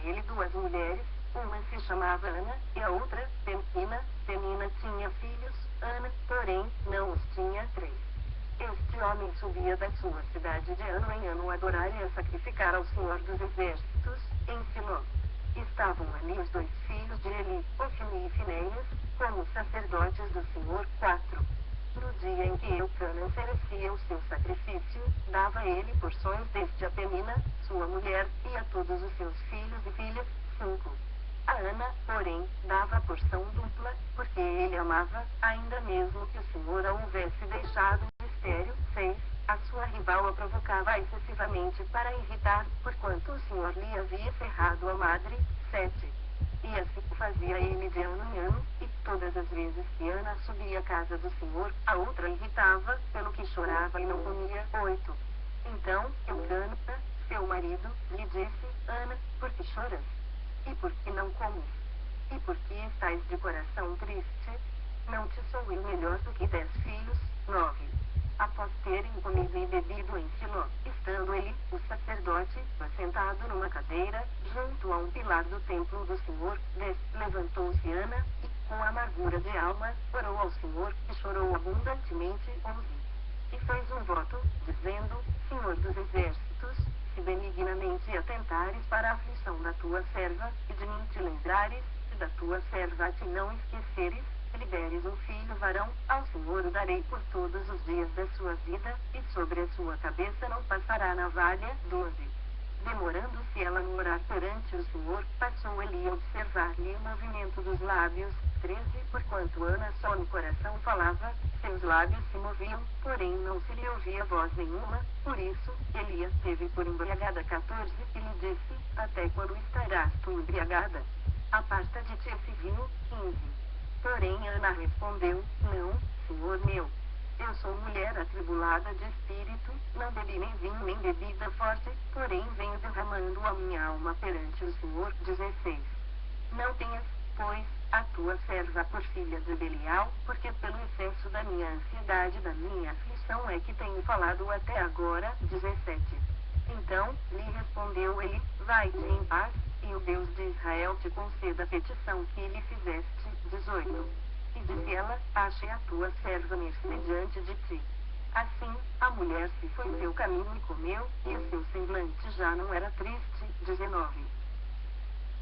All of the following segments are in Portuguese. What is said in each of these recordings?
ele duas mulheres, uma se chamava Ana, e a outra, Penina. Penina tinha filhos, Ana, porém, não os tinha. 3. Este homem subia da sua cidade de ano em ano a adorar e a sacrificar ao Senhor dos Exércitos, em Siló. Estavam ali os 2 filhos de Eli, Ofni e Finéias, como sacerdotes do Senhor. 4. No dia em que Eucana oferecia o seu sacrifício, dava ele porções desde a Penina, sua mulher, e a todos os seus filhos e filhas. 5. A Ana, porém, dava a porção dupla, porque ele amava, ainda mesmo que o Senhor a houvesse deixado estéril. 6. A sua rival a provocava excessivamente para irritar, porquanto o Senhor lhe havia cerrado a madre. 7. E assim fazia ele de ano em ano, e todas as vezes que Ana subia à casa do Senhor, a outra irritava, pelo que chorava e não comia. 8. Então, Eucana, seu marido, lhe disse: Ana, por que choras? E por que não comes? E por que estás de coração triste? Não te sou eu melhor do que 10 filhos? 9. Após terem comido e bebido em Siló, estando ele, o sacerdote, assentado numa cadeira, junto a um pilar do templo do Senhor, 10. Levantou-se Ana, e, com amargura de alma, orou ao Senhor, e chorou abundantemente. 11. E fez um voto, dizendo: Senhor dos Exércitos, se benignamente atentares para a aflição da tua serva, e de mim te lembrares, e da tua serva te não esqueceres, e lhe deres um filho varão, ao Senhor o darei por todos os dias da sua vida, e sobre a sua cabeça não passará navalha. 12. Demorando-se ela no orar perante o Senhor, passou ele a observar-lhe o movimento dos lábios. 13. Porquanto Ana só no coração falava, seus lábios se moviam, porém não se lhe ouvia voz nenhuma. Por isso, Elias teve por embriagada. 14. E lhe disse: Até quando estarás tu embriagada? Aparta de ti esse vinho. 15. Porém Ana respondeu: Não, Senhor meu. Eu sou mulher atribulada de espírito, não bebi nem vinho nem bebida forte, porém venho derramando a minha alma perante o Senhor. 16. Não tenhas, pois, a tua serva por filha de Belial, porque pelo excesso da minha ansiedade, da minha aflição é que tenho falado até agora. 17. Então, lhe respondeu ele: Vai-te em paz, e o Deus de Israel te conceda a petição que lhe fizeste. 18. E disse ela: Achei a tua serva mercê diante de ti. Assim, a mulher se foi seu caminho e comeu, e o seu semblante já não era triste. 19.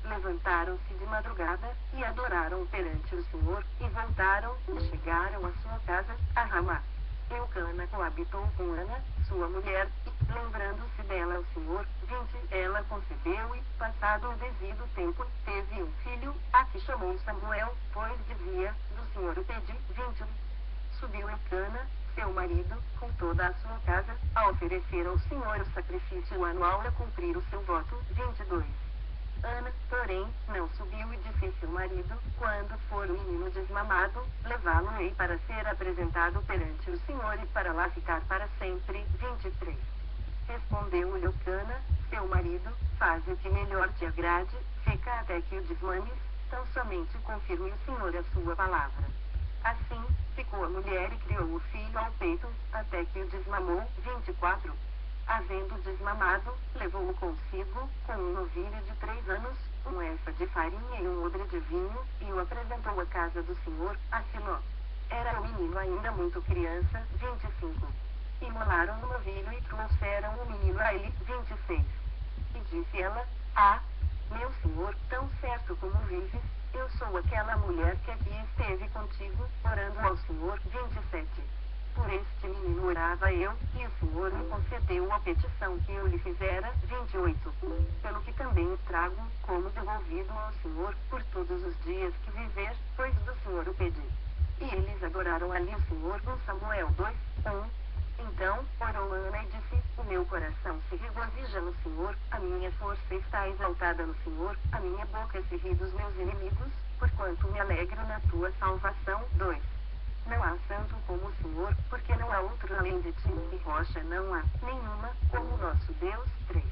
Levantaram-se de madrugada, e adoraram perante o Senhor, e voltaram, e chegaram à sua casa, a Ramá. Eucana coabitou com Ana, sua mulher, e, lembrando-se dela o Senhor, 20, ela concebeu e, passado o devido tempo, teve um filho, a que chamou Samuel, pois dizia: Do Senhor o pedi. 21. Subiu Eucana, seu marido, com toda a sua casa, a oferecer ao Senhor o sacrifício anual a cumprir o seu voto. 22. Ana, porém, não subiu e disse seu marido: Quando for o menino desmamado, levá-lo-ei para ser apresentado perante o Senhor e para lá ficar para sempre. 23. Respondeu-lhe Eucana, seu marido: Faz o que melhor te agrade, fica até que o desmames, tão somente confirme o Senhor a sua palavra. Assim, ficou a mulher e criou o filho ao peito, até que o desmamou. 24. Havendo desmamado, levou-o consigo, com um novilho de 3 anos, um efa de farinha e um odre de vinho, e o apresentou à casa do Senhor, a Siló. Era o menino ainda muito criança. 25. Imolaram o novilho e trouxeram o menino a ele. 26. E disse ela: Ah, meu senhor, tão certo como vives, eu sou aquela mulher que aqui esteve contigo, orando ao Senhor. 27. Por este menino orava eu, e o Senhor me concedeu a petição que eu lhe fizera. 28. Pelo que também o trago, como devolvido ao Senhor, por todos os dias que viver, pois do Senhor o pedi. E eles adoraram ali o Senhor. 1 Samuel 2, 1. Então, orou Ana e disse: O meu coração se regozija no Senhor, a minha força está exaltada no Senhor, a minha boca se ri dos meus inimigos, porquanto me alegro na tua salvação. 2. Não há santo como o Senhor, porque não há outro além de ti, e rocha não há, nenhuma, como o nosso Deus. 3.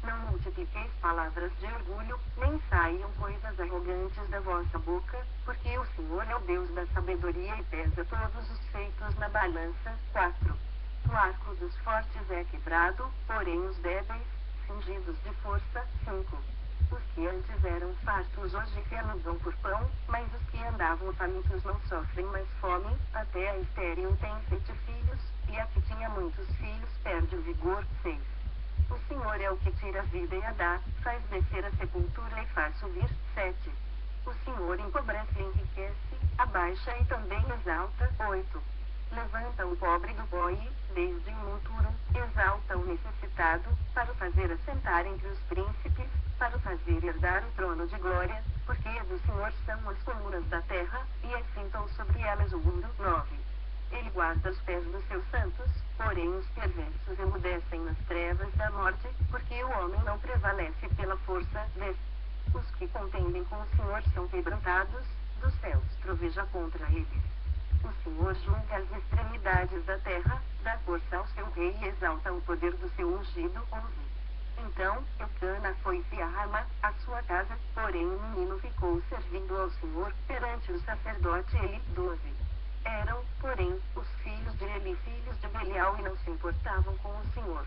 Não multipliqueis palavras de orgulho, nem saiam coisas arrogantes da vossa boca, porque o Senhor é o Deus da sabedoria e pesa todos os feitos na balança. 4. O arco dos fortes é quebrado, porém os débeis, cingidos de força. 5. Os que antes eram fartos hoje se anudam por pão, mas os que andavam famintos não sofrem mais fome, até a estéril tem 7 filhos, e a que tinha muitos filhos perde o vigor. 6. O Senhor é o que tira a vida e a dá, faz descer a sepultura e faz subir. 7. O Senhor empobrece e enriquece, abaixa e também exalta. 8. Levanta o pobre do pó e, desde o monturo, exalta o necessitado, para o fazer assentar entre os príncipes, para o fazer herdar o trono de glória, porque do Senhor são as colunas da terra, e assentam sobre elas o mundo. 9. Ele guarda os pés dos seus santos, porém os perversos emudecem nas trevas da morte, porque o homem não prevalece pela força. 10. Os que contendem com o Senhor são quebrantados, dos céus troveja contra eles. O Senhor julga as extremidades da terra, dá força ao seu rei e exalta o poder do seu ungido. 11. Então, Eucana foi-se a Ramá, a sua casa, porém o menino ficou servindo ao Senhor, perante o sacerdote Eli. 12. Eram, porém, os filhos de Eli filhos de Belial e não se importavam com o Senhor.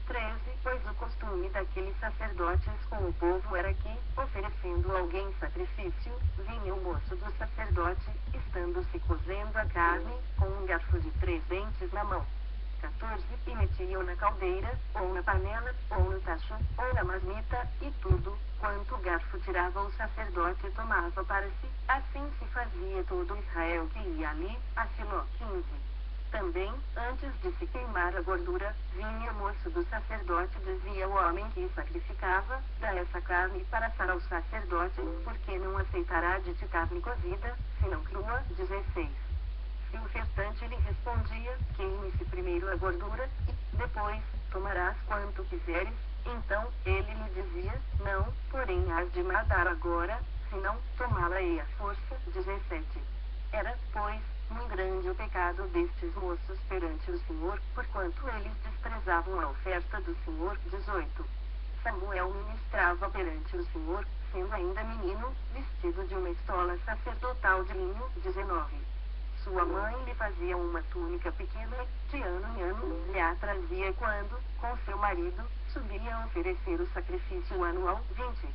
13. Pois o costume daqueles sacerdotes com o povo era que, oferecendo alguém sacrifício, vinha o moço do sacerdote, estando-se cozendo a carne, com um garfo de 3 dentes na mão. 14. E metiam na caldeira, ou na panela, ou no tacho, ou na marmita, e tudo, quanto o garfo tirava o sacerdote tomava para si. Assim se fazia todo Israel que ia ali, a Siló. 15. Também, antes de se queimar a gordura, vinha o moço do sacerdote e dizia ao homem que sacrificava, dá essa carne para assar ao sacerdote, porque não aceitará de ti carne cozida, senão crua. 16. E o restante lhe respondia, queime-se primeiro a gordura, e, depois, tomarás quanto quiseres. Então, ele lhe dizia, não, porém has de matar agora, senão, tomá-la-ei à força. 17. Era, pois, muito grande o pecado destes moços perante o Senhor, porquanto eles desprezavam a oferta do Senhor. 18. Samuel ministrava perante o Senhor, sendo ainda menino, vestido de uma estola sacerdotal de linho. 19. Sua mãe lhe fazia uma túnica pequena e, de ano em ano, lhe a trazia quando, com seu marido, subia a oferecer o sacrifício anual. 20.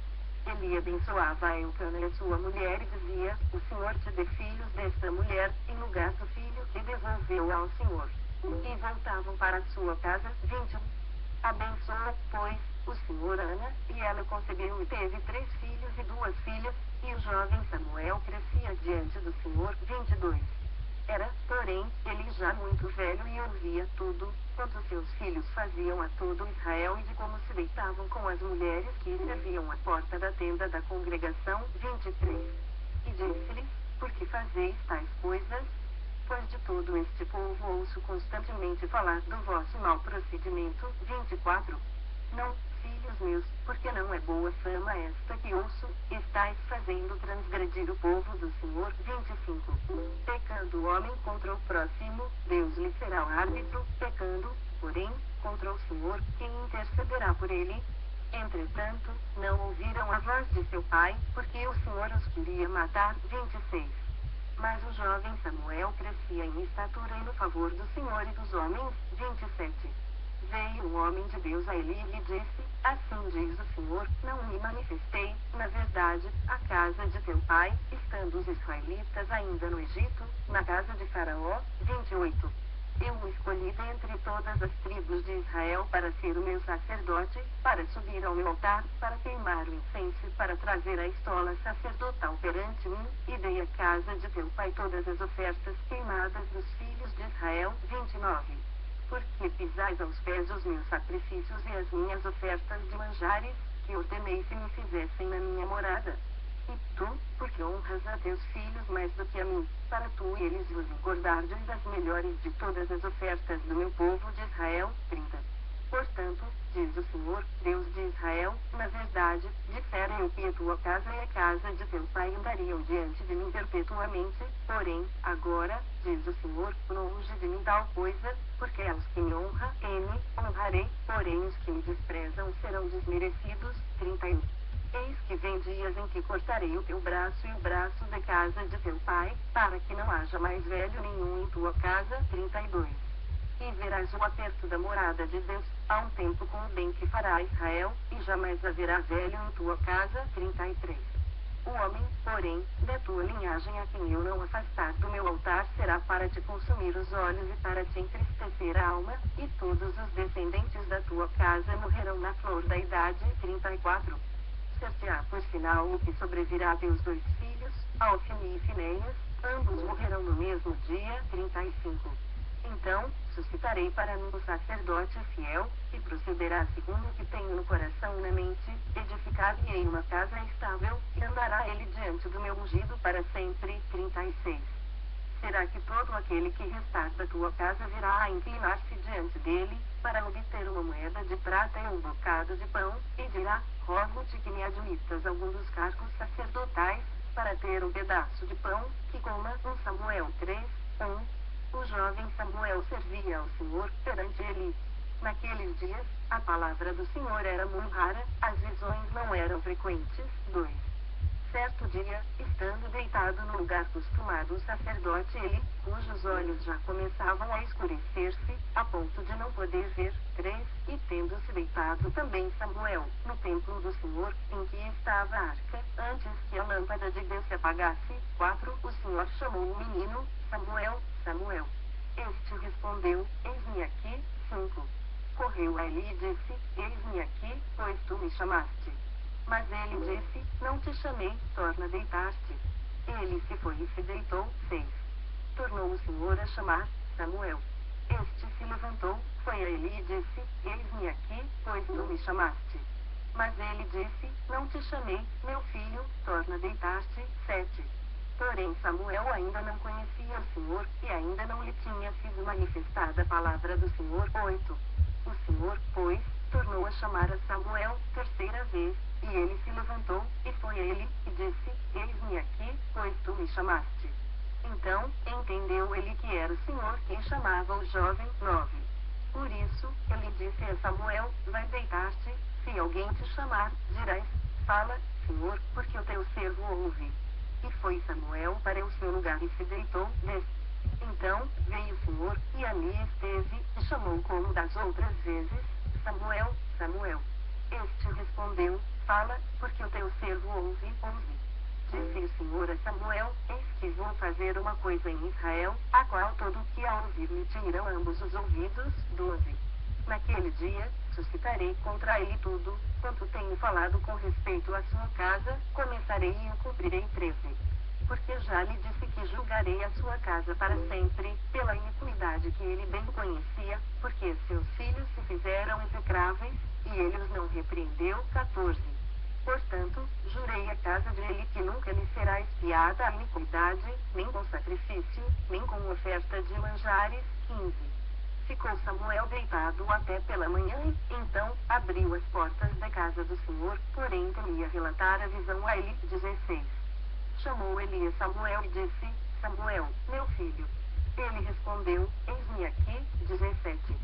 Ele abençoava a Eucana e a sua mulher e dizia, o Senhor te dê filhos desta mulher, em lugar do filho que devolveu ao Senhor. E voltavam para a sua casa. 21. Abençoou, pois, o Senhor Ana, e ela concebeu e teve 3 filhos e 2 filhas, e o jovem Samuel crescia diante do Senhor. 22. Era, porém, ele já muito velho e ouvia tudo, quanto seus filhos faziam a todo Israel e de como se deitavam com as mulheres que serviam à porta da tenda da congregação. 23. E disse-lhes, por que fazeis tais coisas? Pois de todo este povo ouço constantemente falar do vosso mau procedimento. 24. Não, filhos meus, porque não é boa fama esta que ouço, estáis fazendo transgredir o povo do Senhor. 25. Pecando o homem contra o próximo, Deus lhe será o árbitro, pecando, porém, contra o Senhor, quem intercederá por ele? Entretanto, não ouviram a voz de seu pai, porque o Senhor os queria matar. 26. Mas o jovem Samuel crescia em estatura e no favor do Senhor e dos homens. 27. Veio o homem de Deus a Eli e lhe disse, assim diz o Senhor, não me manifestei, na verdade, a casa de teu pai, estando os israelitas ainda no Egito, na casa de Faraó. 28. Eu o escolhi dentre todas as tribos de Israel para ser o meu sacerdote, para subir ao meu altar, para queimar o incenso e para trazer a estola sacerdotal perante mim, e dei à casa de teu pai todas as ofertas queimadas dos filhos de Israel. 29. Porque pisais aos pés os meus sacrifícios e as minhas ofertas de manjares, que ordenei se me fizessem na minha morada. E tu, porque honras a teus filhos mais do que a mim, para tu e eles vos engordardes das melhores de todas as ofertas do meu povo de Israel. 30. Portanto, diz o Senhor, Deus de Israel, na verdade, dissera eu que a tua casa e a casa de teu pai andariam diante de mim perpetuamente, porém, agora, diz o Senhor, longe de mim tal coisa, porque aos que me honrarei, porém os que me desprezam serão desmerecidos. 31. Eis que vem dias em que cortarei o teu braço e o braço da casa de teu pai, para que não haja mais velho nenhum em tua casa. 32. e verás o aperto da morada de Deus, há um tempo com o bem que fará Israel, e jamais haverá velho em tua casa. 33. O homem, porém, da tua linhagem a quem eu não afastar do meu altar será para te consumir os olhos e para te entristecer a alma, e todos os descendentes da tua casa morrerão na flor da idade. 34. Ser-te-á por sinal o que sobrevirá a teus dois filhos, Alfine e Finéias, ambos morrerão no mesmo dia. 35. Então, suscitarei para mim um sacerdote fiel, que procederá segundo o que tenho no coração e na mente, edificar-lhe-ei uma casa estável, e andará ele diante do meu ungido para sempre. 36. Será que todo aquele que restar da tua casa virá a inclinar-se diante dele, para obter uma moeda de prata e um bocado de pão, e dirá, rogo-te que me admitas algum dos cargos sacerdotais, para ter um pedaço de pão, que coma. 1 Samuel 3, 1. O jovem Samuel servia ao Senhor perante ele. Naqueles dias, a palavra do Senhor era muito rara, as visões não eram frequentes. 2. Certo dia, estando deitado no lugar costumado o sacerdote Eli, cujos olhos já começavam a escurecer-se, a ponto de não poder ver. 3. E tendo-se deitado também Samuel, no templo do Senhor, em que estava a arca, antes que a lâmpada de Deus se apagasse. 4. O Senhor chamou o menino, Samuel, Samuel. Este respondeu, eis-me aqui. 5. Correu a Eli e disse, eis-me aqui, pois tu me chamaste. Mas ele disse, não te chamei, torna a deitar-te. Ele se foi e se deitou. 6. Tornou o Senhor a chamar, Samuel. Este se levantou, foi a Eli e disse, eis-me aqui, pois tu me chamaste. Mas ele disse, não te chamei, meu filho, torna a deitar-te. 7. Porém Samuel ainda não conhecia o Senhor, e ainda não lhe tinha sido manifestada a palavra do Senhor. 8. O Senhor, pois, tornou a chamar a Samuel, terceira vez, e ele se levantou, e foi a ele, e disse, eis-me aqui, pois tu me chamaste. Então, entendeu ele que era o Senhor quem chamava o jovem. 9. Por isso, ele disse a Samuel, vai deitar-te, se alguém te chamar, dirás, fala, Senhor, porque o teu servo ouve. E foi Samuel para o seu lugar e se deitou. 10. Então, veio o Senhor, e ali esteve, e chamou como das outras vezes, Samuel, Samuel. Este respondeu, fala, porque o teu servo ouve. 11. Disse o Senhor a Samuel, eis que vou fazer uma coisa em Israel, a qual todo que a ouvir lhe tiram ambos os ouvidos. 12. Naquele dia, suscitarei contra ele tudo, quanto tenho falado com respeito à sua casa, começarei e o cumprirei. 13. Porque já lhe disse que julgarei a sua casa para sempre, pela iniquidade que ele bem conhecia, porque seus filhos se fizeram execráveis, e ele os não repreendeu. 14. Portanto, jurei a casa de Eli que nunca lhe será expiada a iniquidade, nem com sacrifício, nem com oferta de manjares. 15. Ficou Samuel deitado até pela manhã e, então, abriu as portas da casa do Senhor, porém temia relatar a visão a Eli. 16. Chamou Eli a Samuel e disse, Samuel, meu filho. Ele respondeu, eis-me aqui. 17.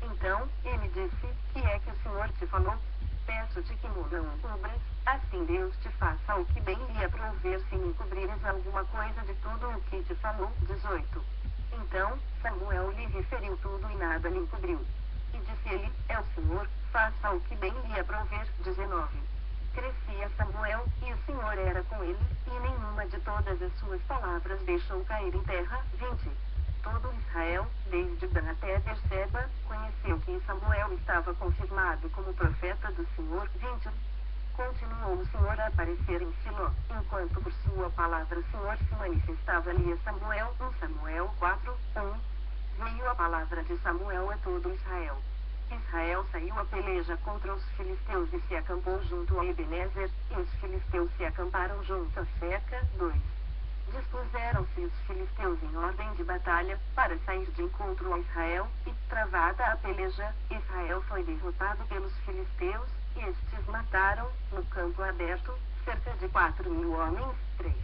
Então, ele disse, que é que o Senhor te falou? Peço-te que me não cubras, assim Deus te faça o que bem lhe aprouver se me cobrires alguma coisa de tudo o que te falou. 18. Então, Samuel lhe referiu tudo e nada lhe encobriu. E disse ele, é o Senhor, faça o que bem lhe aprouver. 19. Crescia Samuel, e o Senhor era com ele, e nenhuma de todas as suas palavras deixou cair em terra. 20. Todo Israel, desde Dan até Berseba, conheceu que Samuel estava confirmado como profeta do Senhor. 20. Continuou o Senhor a aparecer em Siló, enquanto por sua palavra o Senhor se manifestava-lhe a Samuel. 1 Samuel 4, 1. Veio a palavra de Samuel a todo Israel. Israel saiu a peleja contra os filisteus e se acampou junto a Ebenezer, e os filisteus se acamparam junto a Seca. 2. Dispuseram-se os filisteus em ordem de batalha, para sair de encontro a Israel, e, travada a peleja, Israel foi derrotado pelos filisteus, e estes mataram, no campo aberto, cerca de 4.000 homens. 3.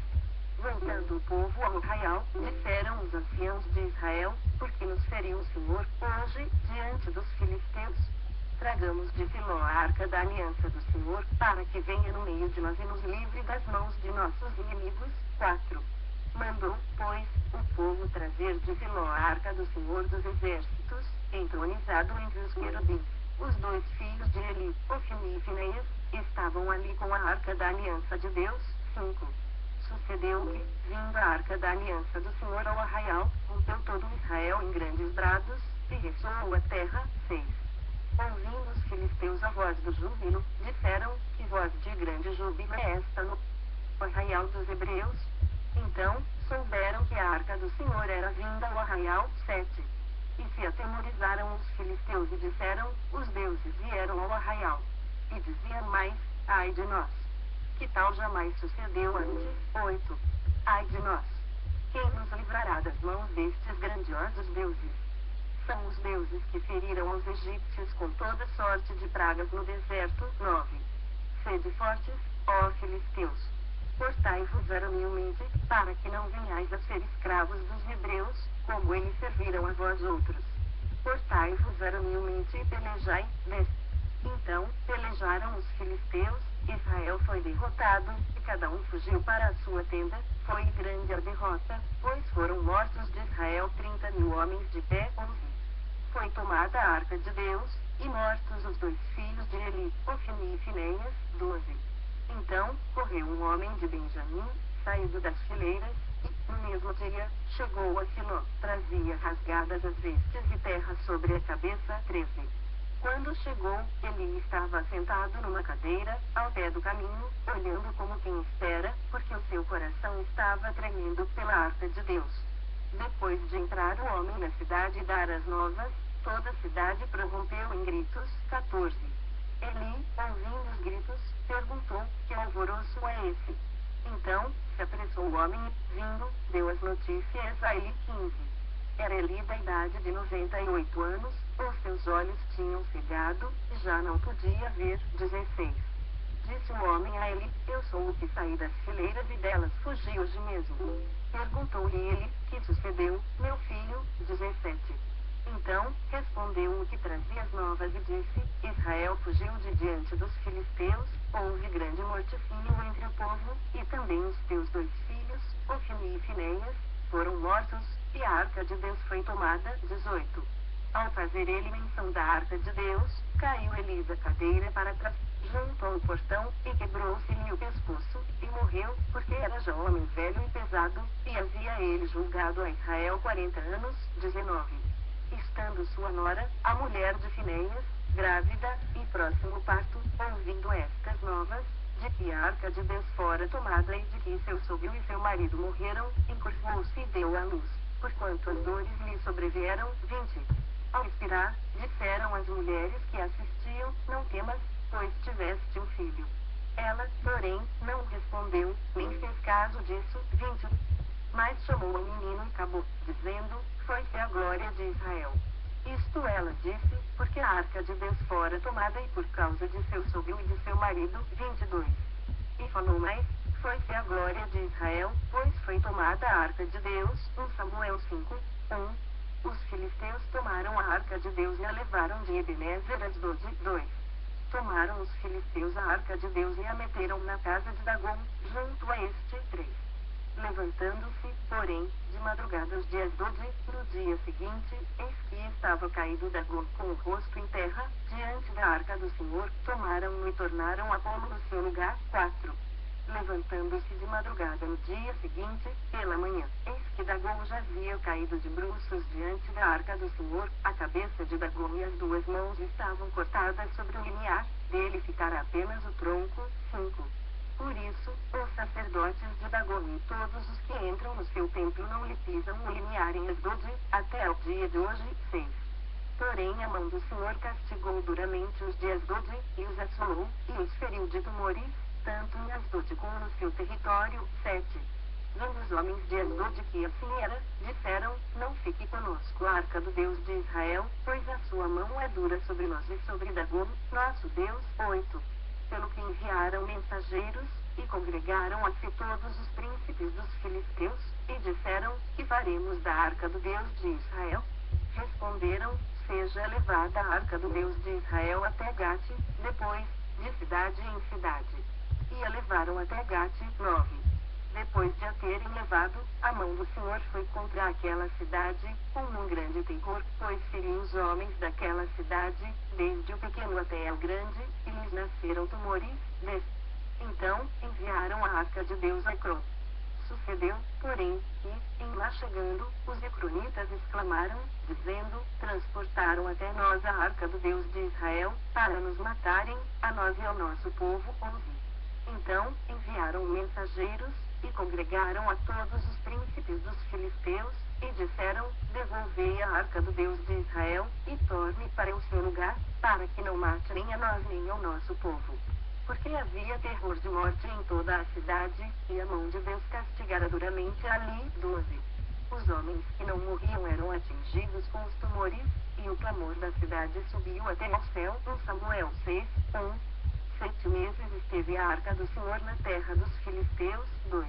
Voltando o povo ao arraial, disseram os anciãos de Israel, porque nos feriu o Senhor, hoje, diante dos filisteus. Tragamos de Siló a arca da aliança do Senhor, para que venha no meio de nós e nos livre das mãos de nossos inimigos. 4. Mandou, pois, o povo trazer de Siló a arca do Senhor dos Exércitos, entronizado entre os querubins. Os 2 filhos de Eli, Ofni e Finéias, estavam ali com a arca da aliança de Deus. 5. Sucedeu que, vindo a arca da aliança do Senhor ao arraial, rompeu todo Israel em grandes brados, e ressoou a terra. 6. Ouvindo os filisteus a voz do júbilo, disseram, que voz de grande júbilo é esta no arraial dos hebreus? Então, souberam que a arca do Senhor era vinda ao arraial. 7. E se atemorizaram os filisteus e disseram, os deuses vieram ao arraial. E diziam mais, ai de nós! Que tal jamais sucedeu antes? 8. Ai de nós! Quem nos livrará das mãos destes grandiosos deuses? São os deuses que feriram os egípcios com toda sorte de pragas no deserto. 9. Sede fortes, ó filisteus! Portai-vos varonilmente, para que não venhais a ser escravos dos hebreus, como eles serviram a vós outros. Portai-vos varonilmente e pelejai. 10. Então, pelejaram os filisteus, Israel foi derrotado, e cada um fugiu para a sua tenda. Foi grande a derrota, pois foram mortos de Israel 30.000 homens de pé. 11. Foi tomada a arca de Deus, e mortos os 2 filhos de Eli, Ofni e Finéias. 12. Então, correu um homem de Benjamim, saído das fileiras, e, no mesmo dia, chegou a Siló, trazia rasgadas as vestes e terra sobre a cabeça. 13. Quando chegou, Eli estava sentado numa cadeira, ao pé do caminho, olhando como quem espera, porque o seu coração estava tremendo pela arca de Deus. Depois de entrar o homem na cidade e dar as novas, toda a cidade prorrompeu em gritos. 14. Eli, ouvindo os gritos, perguntou, que alvoroço é esse? Então, se apressou o homem e, vindo, deu as notícias a Eli. 15. Era Eli da idade de 98 anos, os seus olhos tinham cegado, e já não podia ver. 16. Disse o homem a Eli, eu sou o que saí das fileiras e delas fugi hoje mesmo. Perguntou-lhe ele, que sucedeu, meu filho? 17. Então, respondeu o que trazia as novas e disse, Israel fugiu de diante dos filisteus, houve grande morticínio entre o povo, e também os teus 2 filhos, Ofni e Finéias, foram mortos, e a arca de Deus foi tomada. 18. Ao fazer ele menção da arca de Deus, caiu Eli da cadeira para trás, junto ao portão, e quebrou-se-lhe o pescoço, e morreu, porque era já homem velho e pesado, e havia ele julgado a Israel 40 anos. 19. Estando sua nora, a mulher de Finéias, grávida, e próximo ao parto, ouvindo estas novas, de que a arca de Deus fora tomada e de que seu sogro e seu marido morreram, encurvou-se e deu à luz, porquanto as dores lhe sobrevieram. 20. Ao expirar, disseram as mulheres que assistiam, não temas, pois tiveste um filho. Ela, porém, não respondeu, nem fez caso disso. 20. Mas chamou o menino e acabou, dizendo, foi-se a glória de Israel. Isto ela disse, porque a arca de Deus fora tomada e por causa de seu sogro e de seu marido. 22. E falou mais, foi-se a glória de Israel, pois foi tomada a arca de Deus. 1 Samuel 5, 1. Os filisteus tomaram a arca de Deus e a levaram de Ebenezer às 12. 2. Tomaram os filisteus a arca de Deus e a meteram na casa de Dagom, junto a este. 3. Levantando-se, porém, de madrugada aos dias 12, no dia seguinte, eis que estava caído Dagom com o rosto em terra, diante da arca do Senhor, tomaram-no e tornaram a pô-lo no seu lugar. 4. Levantando-se de madrugada no dia seguinte, pela manhã, eis que Dagom jazia caído de bruços diante da arca do Senhor, a cabeça de Dagom e as 2 mãos estavam cortadas sobre o limiar, dele ficara apenas o tronco. 5. Por isso, os sacerdotes de Dagom e todos os que entram no seu templo não lhe pisam o limiar em Asdod, até o dia de hoje. 6. Porém a mão do Senhor castigou duramente os de Asdod, e os assolou, e os feriu de tumores, tanto em Asdod como no seu território. 7. Vendo os homens de Asdod que assim era, disseram, não fique conosco a arca do Deus de Israel, pois a sua mão é dura sobre nós e sobre Dagom, nosso Deus. 8. Pelo que enviaram mensageiros, e congregaram a si todos os príncipes dos filisteus, e disseram, que faremos da arca do Deus de Israel? Responderam, seja levada a arca do Deus de Israel até Gate, depois, de cidade em cidade. E a levaram até Gate. 9. depois de a terem levado, a mão do Senhor foi contra aquela cidade, com um grande terror, pois feriu os homens daquela cidade, desde o pequeno até o grande, e lhes nasceram tumores. Então, enviaram a arca de Deus a Ecrón. Sucedeu, porém, que, em lá chegando, os ecronitas exclamaram, dizendo, transportaram até nós a arca do Deus de Israel, para nos matarem, a nós e ao nosso povo. 11. Então, enviaram mensageiros, e congregaram a todos os príncipes dos filisteus, e disseram, devolvei a arca do Deus de Israel, e torne para o seu lugar, para que não mate nem a nós nem ao nosso povo. Porque havia terror de morte em toda a cidade, e a mão de Deus castigara duramente ali. 12. Os homens que não morriam eram atingidos com os tumores, e o clamor da cidade subiu até ao céu. 1 Samuel 6, 1. 7 meses esteve a arca do Senhor na terra dos filisteus. 2.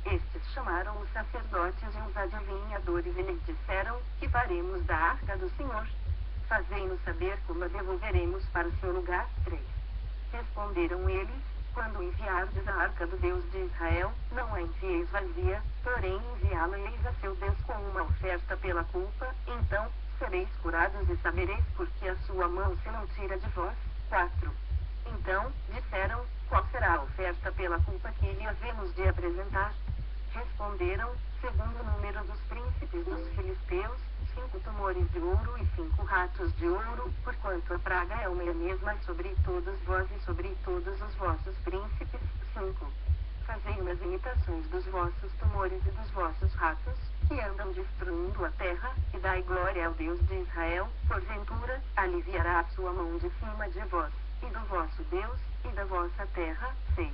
Estes chamaram os sacerdotes e os adivinhadores e lhes disseram, que faremos da arca do Senhor? Fazei-nos saber como a devolveremos para o seu lugar. 3. Responderam eles, quando enviardes a arca do Deus de Israel, não a envieis vazia, porém enviá-la-eis a seu Deus com uma oferta pela culpa, então, sereis curados e sabereis porque a sua mão se não tira de vós. 4. Então, disseram, qual será a oferta pela culpa que lhe havemos de apresentar? Responderam, segundo o número dos príncipes dos filisteus, 5 tumores de ouro e 5 ratos de ouro, porquanto a praga é uma e a mesma sobre todos vós e sobre todos os vossos príncipes. 5. Fazei umas imitações dos vossos tumores e dos vossos ratos, que andam destruindo a terra, e dai glória ao Deus de Israel, porventura, aliviará a sua mão de cima de vós, e do vosso Deus, e da vossa terra. 6.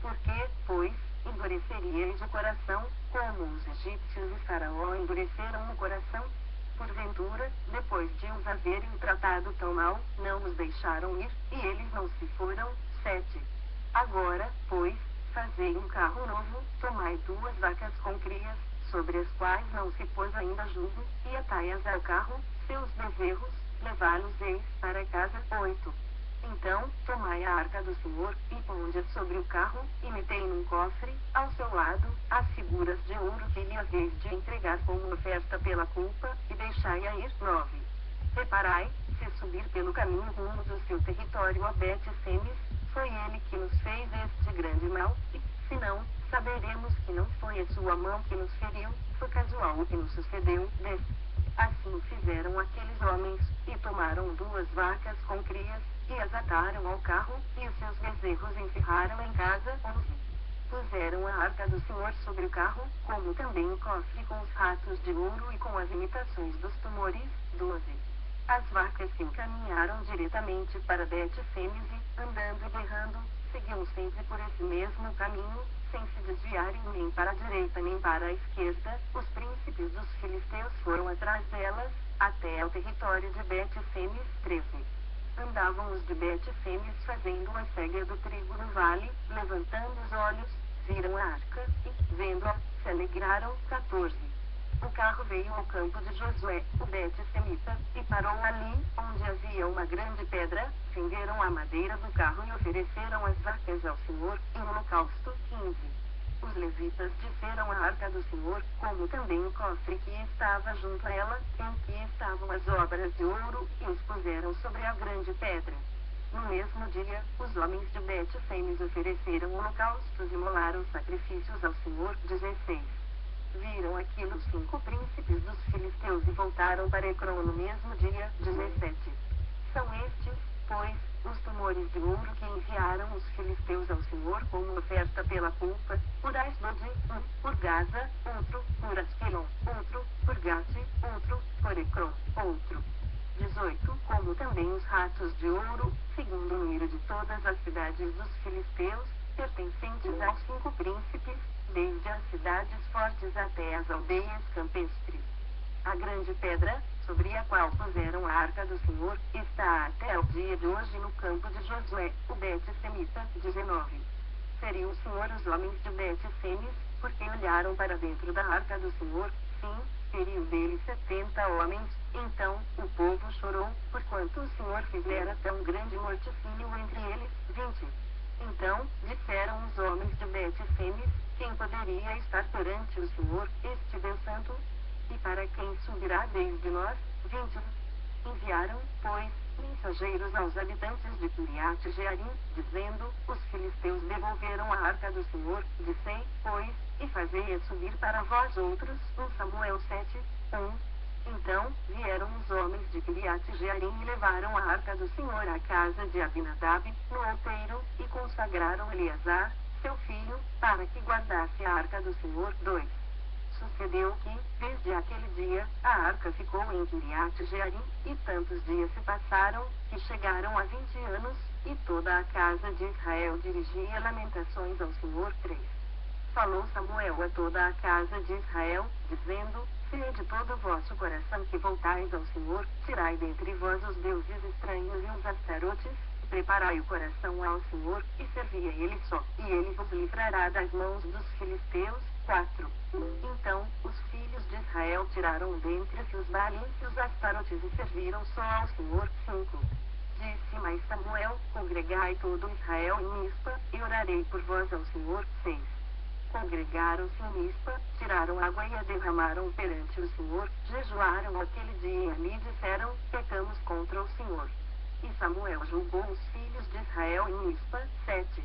Porque, pois, endureceríeis o coração, como os egípcios e Faraó endureceram o coração? Porventura, depois de os haverem tratado tão mal, não os deixaram ir, e eles não se foram. 7. Agora, pois, fazei um carro novo, tomai 2 vacas com crias, sobre as quais não se pôs ainda jugo, e atai-as ao carro, seus bezerros, levá-los-eis para casa. 8. Então, tomai a arca do Senhor, e ponde-a sobre o carro, e metei num cofre, ao seu lado, as figuras de ouro que lhe haveis de entregar como oferta pela culpa, e deixai-a ir. 9. Reparai, se subir pelo caminho rumo do seu território a Bet-Semes, foi ele que nos fez este grande mal, e, se não, saberemos que não foi a sua mão que nos feriu, foi casual o que nos sucedeu. 10. Assim fizeram aqueles homens, e tomaram 2 vacas com crias, e as ataram ao carro, e os seus bezerros encerraram em casa. 11. Puseram a arca do Senhor sobre o carro, como também o cofre com os ratos de ouro e com as imitações dos tumores. 12. As vacas se encaminharam diretamente para Bet-Semes e, andando e berrando, seguiam sempre por esse mesmo caminho, sem se desviarem nem para a direita nem para a esquerda. Os príncipes dos filisteus foram atrás delas, até ao território de Bet-Semes. 13. Andavam os de Bet-Semes fazendo a cega do trigo no vale, levantando os olhos, viram a arca, e, vendo-a, se alegraram. 14. O carro veio ao campo de Josué, o Bet-Semita, e parou ali, onde havia uma grande pedra, fenderam a madeira do carro e ofereceram as vacas ao Senhor, em holocausto. 15. Os levitas disseram a arca do Senhor, como também o cofre que estava junto a ela, em que estavam as obras de ouro, e os puseram sobre a grande pedra. No mesmo dia, os homens de Bet-Semes ofereceram holocaustos e molaram sacrifícios ao Senhor. 16. Viram aquilo os 5 príncipes dos filisteus e voltaram para Ecrón no mesmo dia. 17. São estes, pois, os tumores de ouro que enviaram os filisteus ao Senhor como oferta pela culpa, por Asdod, um, por Gaza, outro, por Askelon, outro, por Gate, outro, por Ecrón, outro. 18. Como também os ratos de ouro, segundo o número de todas as cidades dos filisteus, pertencentes aos 5 príncipes, desde as cidades fortes até as aldeias campestres. A grande pedra, sobre a qual puseram a arca do Senhor, está até o dia de hoje no campo de Josué, o Bet-Semita. 19. Feriu o Senhor os homens de Bet-Semes, porque olharam para dentro da arca do Senhor, sim, feriu deles 70 homens. Então, o povo chorou, porquanto o Senhor fizera tão grande morticínio entre eles. 20. Então, disseram os homens de Bet-Semes, quem quem poderia estar perante o Senhor, este Deus Santo? E para quem subirá desde nós? 20. Enviaram, pois, mensageiros aos habitantes de Kiriat Jearim, dizendo: os filisteus devolveram a arca do Senhor. Dissei, pois, e fazei-a subir para vós outros. 1 Samuel 7, 1. Então vieram os homens de Kiriat Jearim e levaram a arca do Senhor à casa de Abinadab, no outeiro, e consagraram Eleazar, seu filho, para que guardasse a arca do Senhor. 2. Sucedeu que, desde aquele dia, a arca ficou em Kiriat Jearim, e tantos dias se passaram, que chegaram a 20 anos, e toda a casa de Israel dirigia lamentações ao Senhor. 3. Falou Samuel a toda a casa de Israel, dizendo: se é de todo o vosso coração que voltais ao Senhor, tirai dentre vós os deuses estranhos e os astarotes, preparai o coração ao Senhor, e servi a Ele só, e Ele vos livrará das mãos dos filisteus. 4. Então, os filhos de Israel tiraram dentre-se os baalins e os astarotes e serviram só ao Senhor. 5. Disse mais Samuel: congregai todo Israel em Mispa, e orarei por vós ao Senhor. 6. Congregaram-se em Mispa, tiraram água e a derramaram perante o Senhor, jejuaram aquele dia e ali disseram: pecamos contra o Senhor. E Samuel julgou os filhos de Israel em Mispa. 7.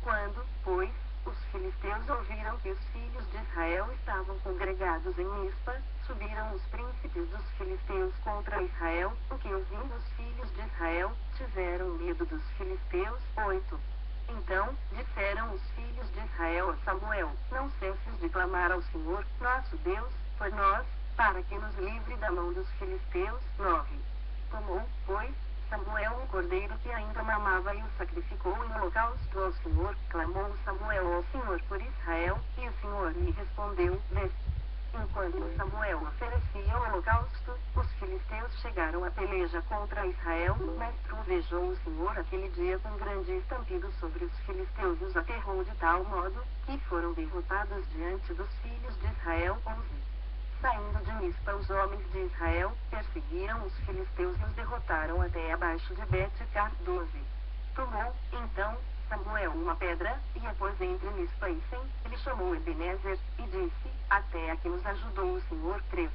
Quando, pois, os filisteus ouviram que os filhos de Israel estavam congregados em Mispa, subiram os príncipes dos filisteus contra Israel, o que ouvindo os filhos de Israel, tiveram medo dos filisteus. 8. Então, disseram os filhos de Israel a Samuel: não cesses de clamar ao Senhor, nosso Deus, por nós, para que nos livre da mão dos filisteus. 9. Tomou, pois, Samuel um cordeiro que ainda mamava e o sacrificou em holocausto ao Senhor. Clamou Samuel ao Senhor por Israel, e o Senhor lhe respondeu. 10. Enquanto Samuel oferecia o holocausto, os filisteus chegaram a peleja contra Israel, mas trovejou o Senhor aquele dia com grande estampido sobre os filisteus e os aterrou de tal modo, que foram derrotados diante dos filhos de Israel. 11. Saindo de Mispa os homens de Israel, perseguiram os filisteus e os derrotaram até abaixo de Bet-car. 12. Tomou, então, Samuel uma pedra, e a pôs entre Mispa e Sem, ele chamou Ebenezer, e disse: até aqui nos ajudou o Senhor. 13.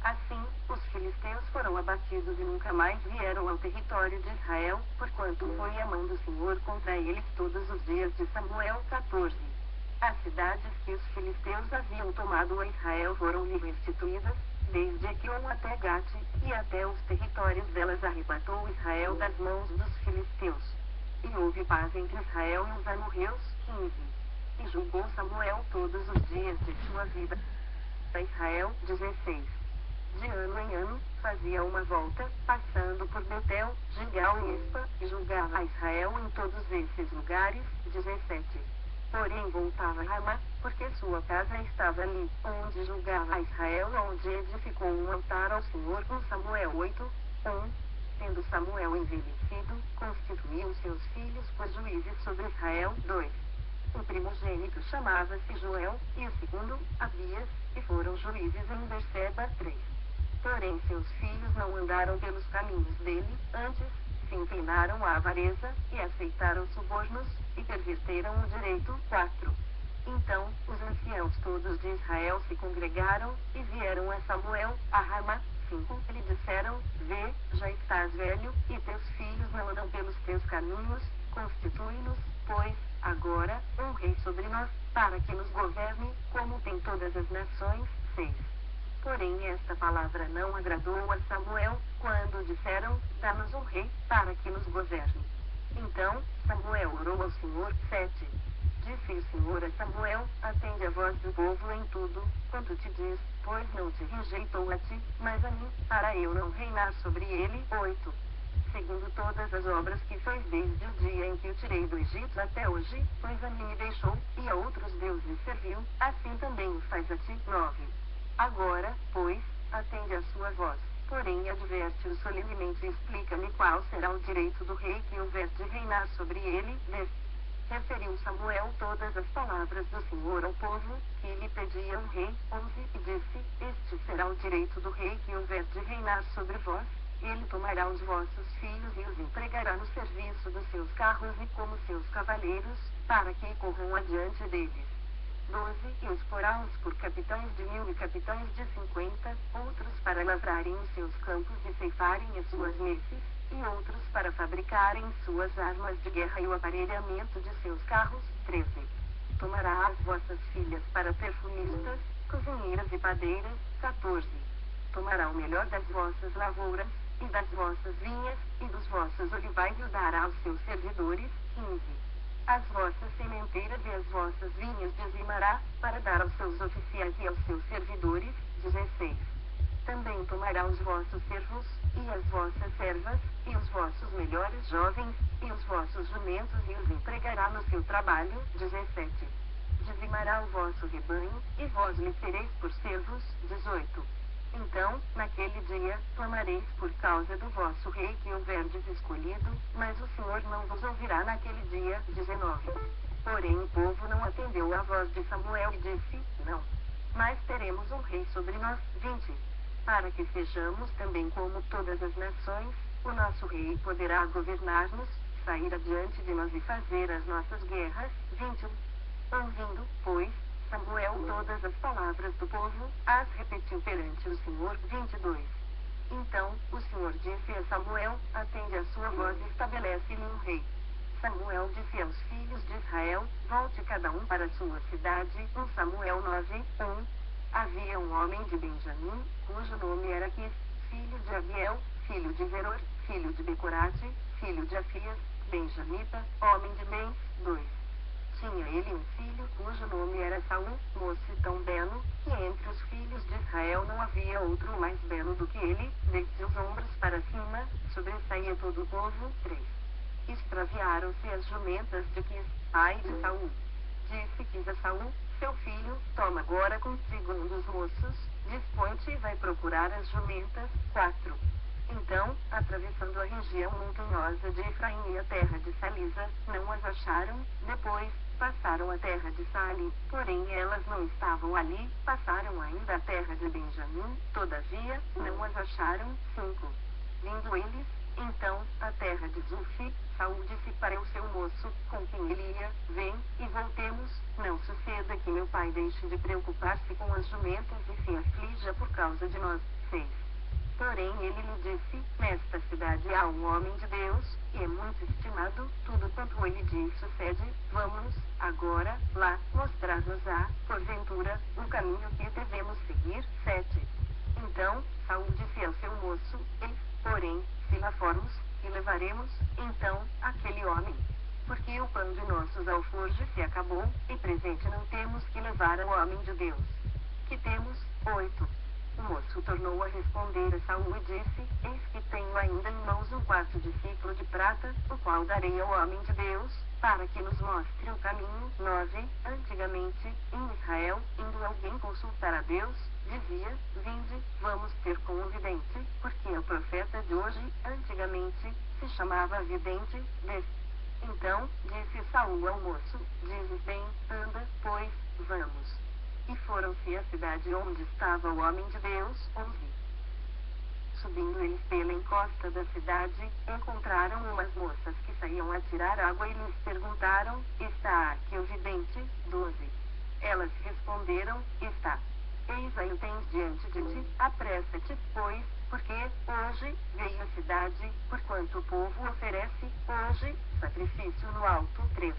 Assim, os filisteus foram abatidos e nunca mais vieram ao território de Israel, porquanto foi a mão do Senhor contra eles todos os dias de Samuel. 14. As cidades que os filisteus haviam tomado a Israel foram-lhe restituídas, desde Equion até Gate, e até os territórios delas arrebatou Israel das mãos dos filisteus. E houve paz entre Israel e os amorreus. 15. E julgou Samuel todos os dias de sua vida a Israel. 16. De ano em ano, fazia uma volta, passando por Betel, Gilgal e Mispa, e julgava a Israel em todos esses lugares. 17. Porém voltava a Ramá, porque sua casa estava ali, onde julgava a Israel, onde edificou um altar ao Senhor. 1 Samuel 8, 1. Tendo Samuel envelhecido, constituiu seus filhos por juízes sobre Israel. 2. O primogênito chamava-se Joel, e o segundo, Abias, e foram juízes em Berseba. 3. Porém seus filhos não andaram pelos caminhos dele, antes, se inclinaram à avareza, e aceitaram subornos, e perverteram o direito. 4. Então, os anciãos todos de Israel se congregaram, e vieram a Samuel, a Ramá. 5. Lhe disseram: vê, já estás velho, e teus filhos não andam pelos teus caminhos, constitui-nos, pois, agora, um rei sobre nós, para que nos governe, como tem todas as nações. 6. Porém esta palavra não agradou a Samuel, quando disseram: dá-nos um rei, para que nos governe. Então, Samuel orou ao Senhor. 7. Disse o Senhor a Samuel: atende a voz do povo em tudo, quanto te diz, pois não te rejeitou a ti, mas a mim, para eu não reinar sobre ele. 8. Segundo todas as obras que fez desde o dia em que o tirei do Egito até hoje, pois a mim me deixou, e a outros deuses serviu, assim também o faz a ti. 9. Agora, pois, atende a sua voz, porém adverte-o solenemente e explica-me qual será o direito do rei que houver de reinar sobre ele. 10. Referiu Samuel todas as palavras do Senhor ao povo, que lhe pedia um rei. 11. E disse: este será o direito do rei que houver de reinar sobre vós. Ele tomará os vossos filhos e os empregará no serviço dos seus carros e como seus cavaleiros, para que corram adiante deles. 12. E os porá-os por capitães de 1000 e capitães de 50, outros para lavrarem os seus campos e ceifarem as suas messes, e outros para fabricarem suas armas de guerra e o aparelhamento de seus carros. 13. Tomará as vossas filhas para perfumistas, cozinheiras e padeiras. 14. Tomará o melhor das vossas lavouras, e das vossas vinhas, e dos vossos olivais e o dará aos seus servidores. 15. As vossas sementeiras e as vossas vinhas dizimará, para dar aos seus oficiais e aos seus servidores. 16. Também tomará os vossos servos, e as vossas servas, e os vossos melhores jovens, e os vossos jumentos e os empregará no seu trabalho. 17. Dizimará o vosso rebanho, e vós lhe sereis por servos. 18. Então, naquele dia, clamareis por causa do vosso rei que houverdes escolhido, mas o Senhor não vos ouvirá naquele dia. 19. Porém o povo não atendeu à voz de Samuel e disse, não. Mas teremos um rei sobre nós. 20. Para que sejamos também como todas as nações, o nosso rei poderá governar-nos, sair adiante de nós e fazer as nossas guerras. 21. Ouvindo, pois, Samuel todas as palavras do povo, as repetiu perante o Senhor. 22. Então, o Senhor disse a Samuel, atende a sua voz e estabelece-lhe um rei. Samuel disse aos filhos de Israel, volte cada um para sua cidade. 1 Samuel 9, 1. Havia um homem de Benjamim, cujo nome era Quis, filho de Abiel, filho de Zeror, filho de Becorate, filho de Afias, benjamita, homem de bens. 2. Tinha ele um filho cujo nome era Saul, moço e tão belo, que entre os filhos de Israel não havia outro mais belo do que ele, desde os ombros para cima, sobressaía todo o povo. 3. Extraviaram-se as jumentas de Quis, pai de Saul. Disse Quis a Saul, seu filho, toma agora contigo um dos moços, dispõe-te e vai procurar as jumentas. 4. Então, atravessando a região montanhosa de Efraim e a terra de Salisa, não as acharam. Depois, passaram a terra de Salim, porém elas não estavam ali. Passaram ainda a terra de Benjamim, todavia, não as acharam. 5. Vindo eles, então, a terra de Zufi, Saul disse para o seu moço, com quem ele ia, vem, e voltemos, não suceda que meu pai deixe de preocupar-se com as jumentas e se aflija por causa de nós. 6. Porém ele lhe disse, nesta cidade há um homem de Deus, e é muito estimado, tudo quanto ele diz sucede, vamos, agora, lá, mostrar-nos-á, porventura, o caminho que devemos seguir. 7. Então, Saul disse ao seu moço, eis, porém, se lá formos, e levaremos, então, aquele homem. Porque o pão de nossos alforjes se acabou, e presente não temos que levar ao homem de Deus. Que temos? 8. O moço tornou a responder a Saul e disse, eis que tenho ainda em mãos um quarto de ciclo de prata, o qual darei ao homem de Deus, para que nos mostre o caminho. 9. Antigamente, em Israel, indo alguém consultar a Deus, dizia, vinde, vamos ter com um vidente, porque o profeta de hoje, antigamente, se chamava vidente. 10. Então, disse Saul ao moço, dizes bem, anda, pois, vamos. E foram-se à cidade onde estava o homem de Deus. 11. Subindo eles pela encosta da cidade, encontraram umas moças que saíam a tirar água e lhes perguntaram, está aqui o vidente? 12. Elas responderam, está. Eis aí o tens diante de ti, apressa-te, pois, porque, hoje, veio a cidade, porquanto o povo oferece, hoje, sacrifício no alto. 13.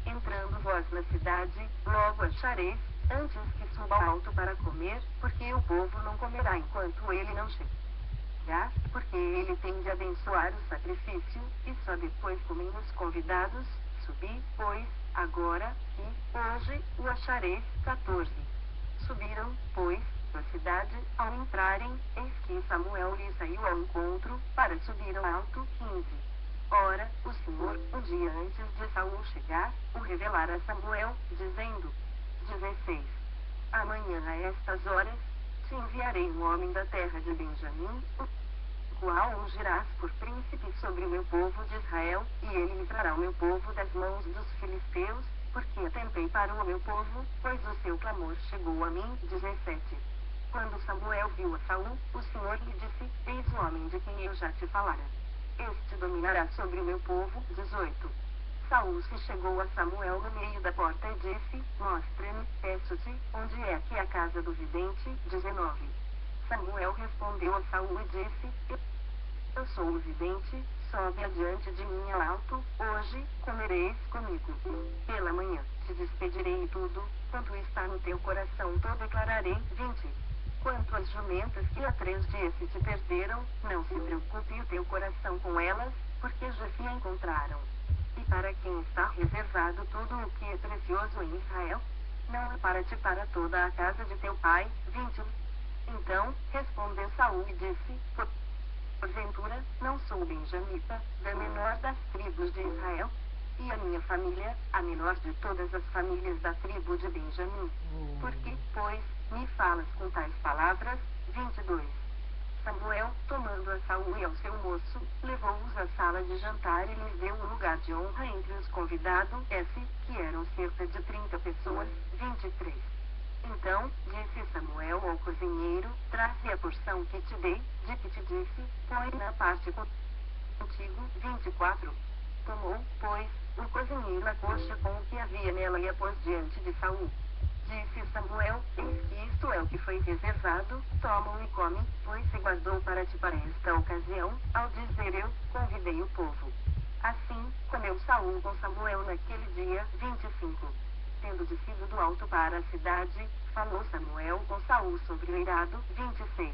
Entrando vós na cidade, logo achareis, antes que suba ao alto para comer, porque o povo não comerá enquanto ele não chegar, porque ele tem de abençoar o sacrifício, e só depois comem os convidados. Subi, pois, agora, e, hoje, o achareis. 14. Subiram, pois, da cidade, ao entrarem, eis que Samuel lhe saiu ao encontro, para subir ao alto. 15. Ora, o Senhor, um dia antes de Saul chegar, o revelara a Samuel, dizendo, 16. Amanhã a estas horas, te enviarei um homem da terra de Benjamim, o qual ungirás por príncipe sobre o meu povo de Israel, e ele livrará o meu povo das mãos dos filisteus, porque atentei para o meu povo, pois o seu clamor chegou a mim. 17. Quando Samuel viu a Saul, o Senhor lhe disse, eis o homem de quem eu já te falara. Este dominará sobre o meu povo. 18. Saul se chegou a Samuel no meio da porta e disse: Mostra-me, peço-te, onde é que é a casa do vidente. 19. Samuel respondeu a Saul e disse: Eu sou o vidente, sobe adiante de mim ao alto, hoje comereis comigo. Pela manhã te despedirei e tudo, quanto está no teu coração te declararei. 20. Quanto às jumentas que há 3 dias se te perderam, não se preocupe o teu coração com elas, porque já se encontraram. E para quem está reservado tudo o que é precioso em Israel? Não é para ti, para toda a casa de teu pai. 21. Então respondeu Saul e disse: Porventura, não sou benjamita, da menor das tribos de Israel? E a minha família, a menor de todas as famílias da tribo de Benjamim? Por que, pois, me falas com tais palavras? 22. Samuel, tomando a Saul e ao seu moço, levou-os à sala de jantar e lhes deu um lugar de honra entre os convidados, que eram cerca de 30 pessoas. 23. Então, disse Samuel ao cozinheiro: Traze a porção que te dei, de que te disse, põe na parte contigo. 24. Tomou, pois, o cozinheiro a coxa com o que havia nela e a pôs diante de Saul. Disse Samuel: Eis que isto é o que foi reservado, toma-o e come, pois se guardou para ti para esta ocasião, ao dizer eu, convidei o povo. Assim, comeu Saul com Samuel naquele dia. 25. Tendo descido do alto para a cidade, falou Samuel com Saul sobre o eirado. 26.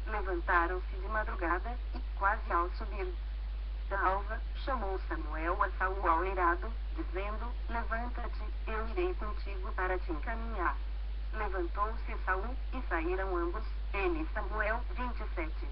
Levantaram-se de madrugada, e quase ao subir da alva, chamou Samuel a Saul ao eirado, dizendo: Levanta-te, eu irei contigo para te encaminhar. Levantou-se Saul, e saíram ambos, ele e Samuel. 27.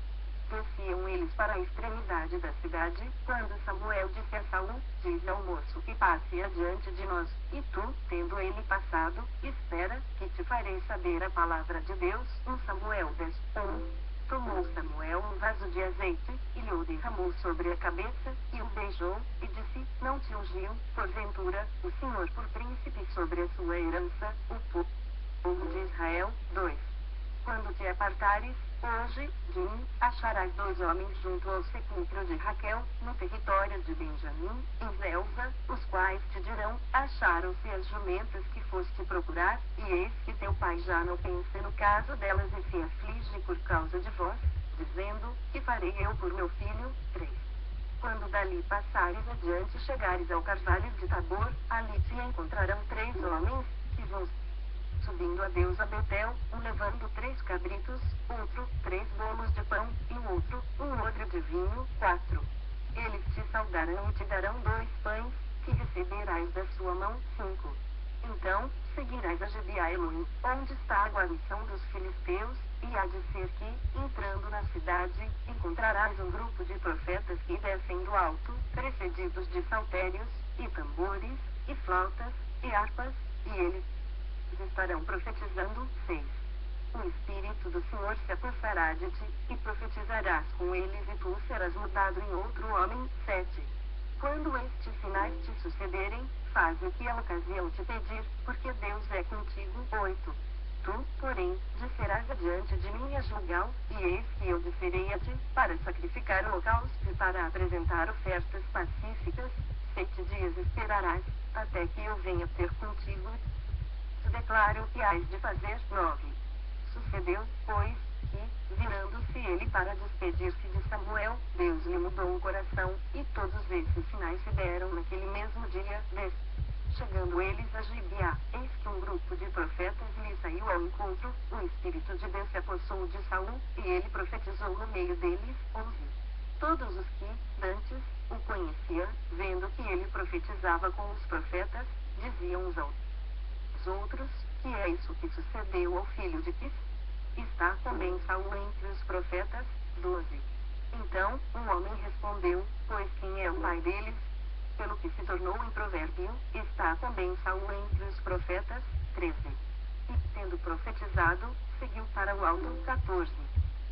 Desciam eles para a extremidade da cidade, quando Samuel disse a Saul: Diz ao moço que passe adiante de nós, e tu, tendo ele passado, espera, que te farei saber a palavra de Deus. 1 Samuel 10. 1. Tomou Samuel um vaso de azeite, e lhe o derramou sobre a cabeça, e o beijou, e disse: Não te ungiu, porventura, o Senhor por príncipe sobre a sua herança, o povo de Israel. 2. Quando te apartares, hoje, de mim, acharás 2 homens junto ao sepulcro de Raquel, no território de Benjamim, em Zelza, os quais te dirão: Acharam-se as jumentas que foste procurar, e eis que teu pai já não pensa no caso delas e se aflige por causa de vós, dizendo: Que farei eu por meu filho? 3. Quando dali passares adiante e chegares ao carvalho de Tabor, ali te encontrarão 3 homens, que vão subindo a Deus a Betel, um levando 3 cabritos, outro, 3 bolos de pão, e o outro, um odre de vinho. 4. Eles te saudarão e te darão 2 pães, que receberás da sua mão. 5. Então, seguirás a Gebiaelum, onde está a guarnição dos filisteus, e há de ser que, entrando na cidade, encontrarás um grupo de profetas que descem do alto, precedidos de saltérios, e tambores, e flautas, e harpas, e eles estarão profetizando. 6. O Espírito do Senhor se apossará de ti, e profetizarás com eles, e tu serás mudado em outro homem. 7. Quando estes sinais te sucederem, faz o que a ocasião te pedir, porque Deus é contigo. 8. Tu, porém, descerás adiante de mim a Gilgal, e eis que eu descerei a ti, para sacrificar holocaustos e para apresentar ofertas pacíficas. 7 dias esperarás, até que eu venha ter contigo. Te declaro o que hás de fazer. 9. Sucedeu, pois, que, virando-se ele para despedir-se de Samuel, Deus lhe mudou o coração, e todos esses sinais se deram naquele mesmo dia. 10. Chegando eles a Gibeá, eis que um grupo de profetas lhe saiu ao encontro, o Espírito de Deus se apossou de Saul, e ele profetizou no meio deles. 11. Todos os que, dantes, o conheciam, vendo que ele profetizava com os profetas, diziam uns aos outros: Que é isso que sucedeu ao filho de Quis? Está também Saul entre os profetas? 12. Então, um homem respondeu: Pois quem é o pai deles? Pelo que se tornou em provérbio, está também Saul entre os profetas. 13. E, tendo profetizado, seguiu para o alto. 14.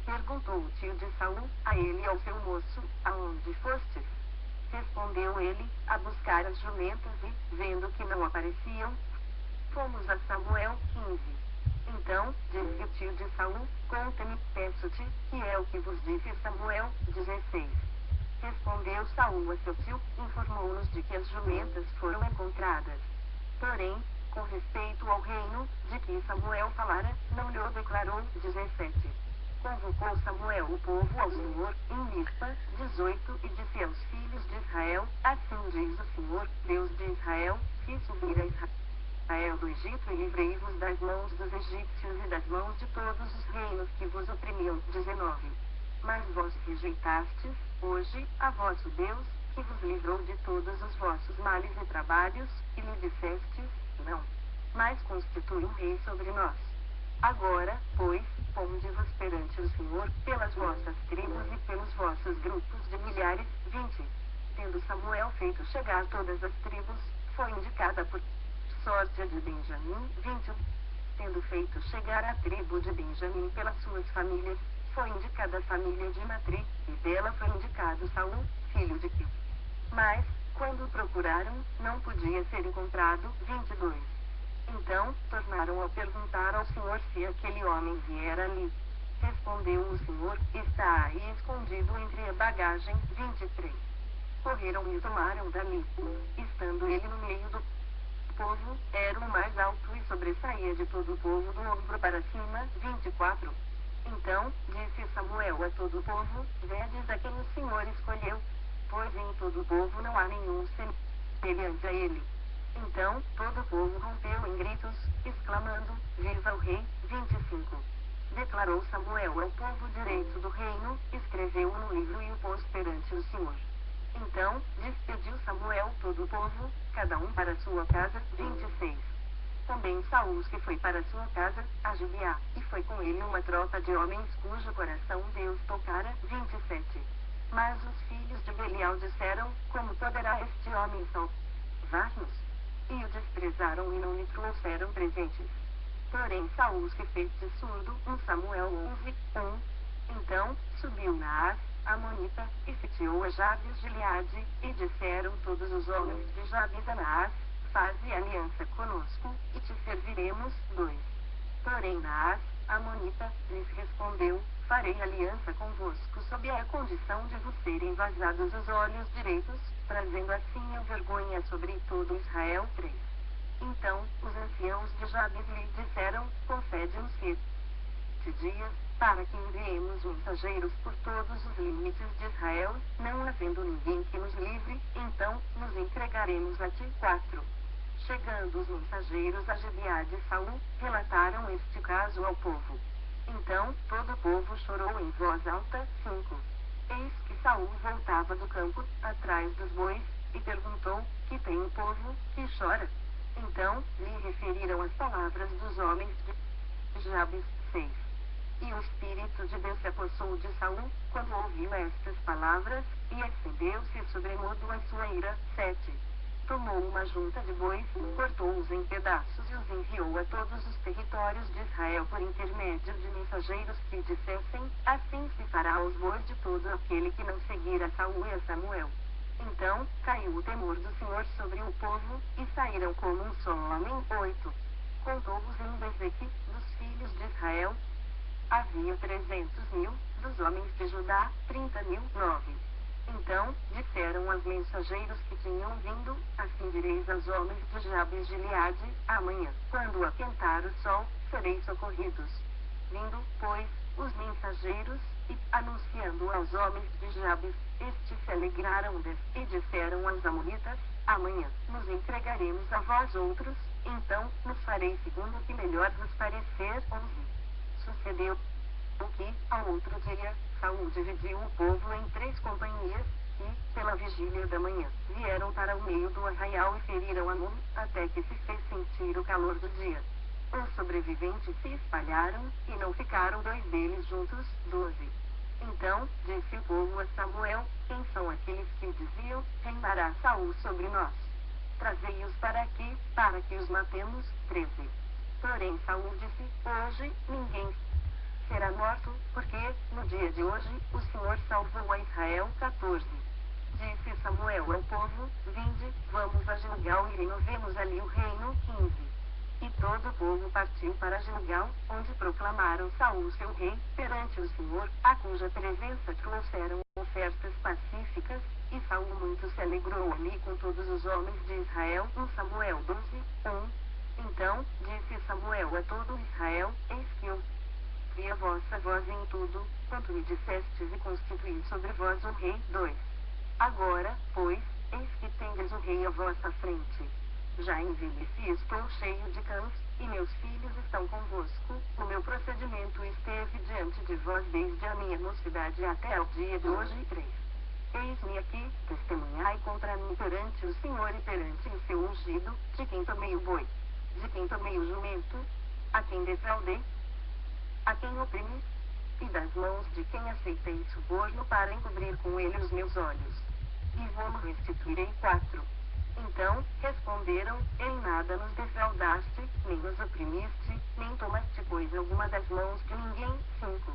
Perguntou o tio de Saul, a ele e ao seu moço: Aonde fostes? Respondeu ele: A buscar as jumentas, e, vendo que não apareciam, fomos a Samuel. 15. Então, disse o tio de Saul: Conta-me, peço-te, que é o que vos disse Samuel. 16. Respondeu Saul a seu tio, informou-nos de que as jumentas foram encontradas. Porém, com respeito ao reino, de que Samuel falara, não lhe declarou. 17. Convocou Samuel o povo ao Senhor, em Mispa, 18, e disse aos filhos de Israel, assim diz o Senhor, Deus de Israel, fiz subir a Israel do Egito e livrei-vos das mãos dos egípcios e das mãos de todos os reinos que vos oprimiam. 19. Mas vós rejeitastes, hoje, a vosso Deus, que vos livrou de todos os vossos males e trabalhos, e lhe dissestes, não. Mas constitui um rei sobre nós. Agora, pois, ponde-vos perante o Senhor, pelas vossas tribos e pelos vossos grupos de milhares. 20. Tendo Samuel feito chegar todas as tribos, foi indicada por sorte a de Benjamim. 21. Tendo feito chegar a tribo de Benjamim pelas suas famílias, foi indicada a família de Matri, e dela foi indicado Saul, filho de Quis. Mas, quando o procuraram, não podia ser encontrado. 22. Então, tornaram a perguntar ao Senhor se aquele homem viera ali. Respondeu o Senhor, está aí escondido entre a bagagem. 23. Correram e o tomaram dali. Estando ele no meio do povo, era o mais alto e sobressaía de todo o povo do ombro para cima. 24. Então, disse Samuel a todo o povo, vedes a quem o Senhor escolheu, pois em todo o povo não há nenhum semelhante a ele. Então, todo o povo rompeu em gritos, exclamando, viva o rei. 25. Declarou Samuel ao povo o direito do reino, escreveu-o no livro e o pôs perante o Senhor. Então, despediu Samuel todo o povo, cada um para sua casa. 26. Também Saul que foi para sua casa, a Gibeá, e foi com ele uma tropa de homens cujo coração Deus tocara. 27. Mas os filhos de Belial disseram, como poderá este homem salvar-nos? E o desprezaram e não lhe trouxeram presentes. Porém Saul que fez de surdo. Samuel 11, 1. Então, subiu Naás, Amonita, e sitiou a Jabes de Gileade, e disseram todos os homens de Jabes a Naás, faze aliança conosco, e te serviremos. 2. Porém Naás, Amonita, lhes respondeu, farei aliança convosco sob a condição de vos serem vazados os olhos direitos, trazendo assim a vergonha sobre todo Israel. 3. Então, os anciãos de Jabes lhe disseram, concede-nos 7 dias, para que enviemos mensageiros por todos os limites de Israel, não havendo ninguém que nos livre, então, nos entregaremos a ti. 4. Chegando os mensageiros a Gibeá de Saul, relataram este caso ao povo. Então, todo o povo chorou em voz alta. 5. Eis que Saul voltava do campo, atrás dos bois, e perguntou, que tem o povo, que chora? Então, lhe referiram as palavras dos homens de Jabes. 6. E o Espírito de Deus se apossou de Saul, quando ouviu estas palavras, e acendeu-se sobremodo a sua ira. 7. Tomou uma junta de bois, cortou-os em pedaços e os enviou a todos os territórios de Israel por intermédio de mensageiros que dissessem, assim se fará aos bois de todo aquele que não seguir a Saul e a Samuel. Então, caiu o temor do Senhor sobre o povo, e saíram como um só homem. 8. Contou-os em Bezeque, dos filhos de Israel. Havia 300.000, dos homens de Judá, 30.000. 9. Então, disseram aos mensageiros que tinham vindo, assim direis aos homens de Jabes de Gileade, amanhã, quando aquentar o sol, sereis socorridos. Vindo, pois, os mensageiros, e, anunciando aos homens de Jabes, estes se alegraram e disseram aos amonitas, amanhã, nos entregaremos a vós outros, então, nos fareis segundo o que melhor vos parecer. 11. Sucedeu que, ao outro dia, Saul dividiu o povo em 3 companhias, e, pela vigília da manhã, vieram para o meio do arraial e feriram Amon, até que se fez sentir o calor do dia. Os sobreviventes se espalharam, e não ficaram 2 deles juntos. 12. Então, disse o povo a Samuel, quem são aqueles que diziam, reinará Saul sobre nós? Trazei-os para aqui, para que os matemos. 13. Porém Saul disse, hoje, ninguém será morto, porque, no dia de hoje, o Senhor salvou a Israel. 14. Disse Samuel ao povo, vinde, vamos a Gilgal e renovemos ali o reino. 15. E todo o povo partiu para Gilgal, onde proclamaram Saul seu rei, perante o Senhor, a cuja presença trouxeram ofertas pacíficas, e Saul muito se alegrou ali com todos os homens de Israel. 1 Samuel 12, 1. Então, disse Samuel a todo Israel, eis que eu vi a vossa voz em tudo, quanto me dissestes e constituí sobre vós um rei. 2. Agora, pois, eis que tendes o rei à vossa frente. Já envelheci e estou cheio de cães, e meus filhos estão convosco. O meu procedimento esteve diante de vós desde a minha mocidade até ao dia de hoje. 3. Eis-me aqui, testemunhai contra mim perante o Senhor e perante o seu ungido, de quem tomei o boi, de quem tomei o jumento, a quem defraudei, a quem oprimi, e das mãos de quem aceitei suborno para encobrir com ele os meus olhos. E vou-lo restituirei. 4. Então, responderam, em nada nos defraudaste, nem nos oprimiste, nem tomaste coisa alguma das mãos de ninguém. 5.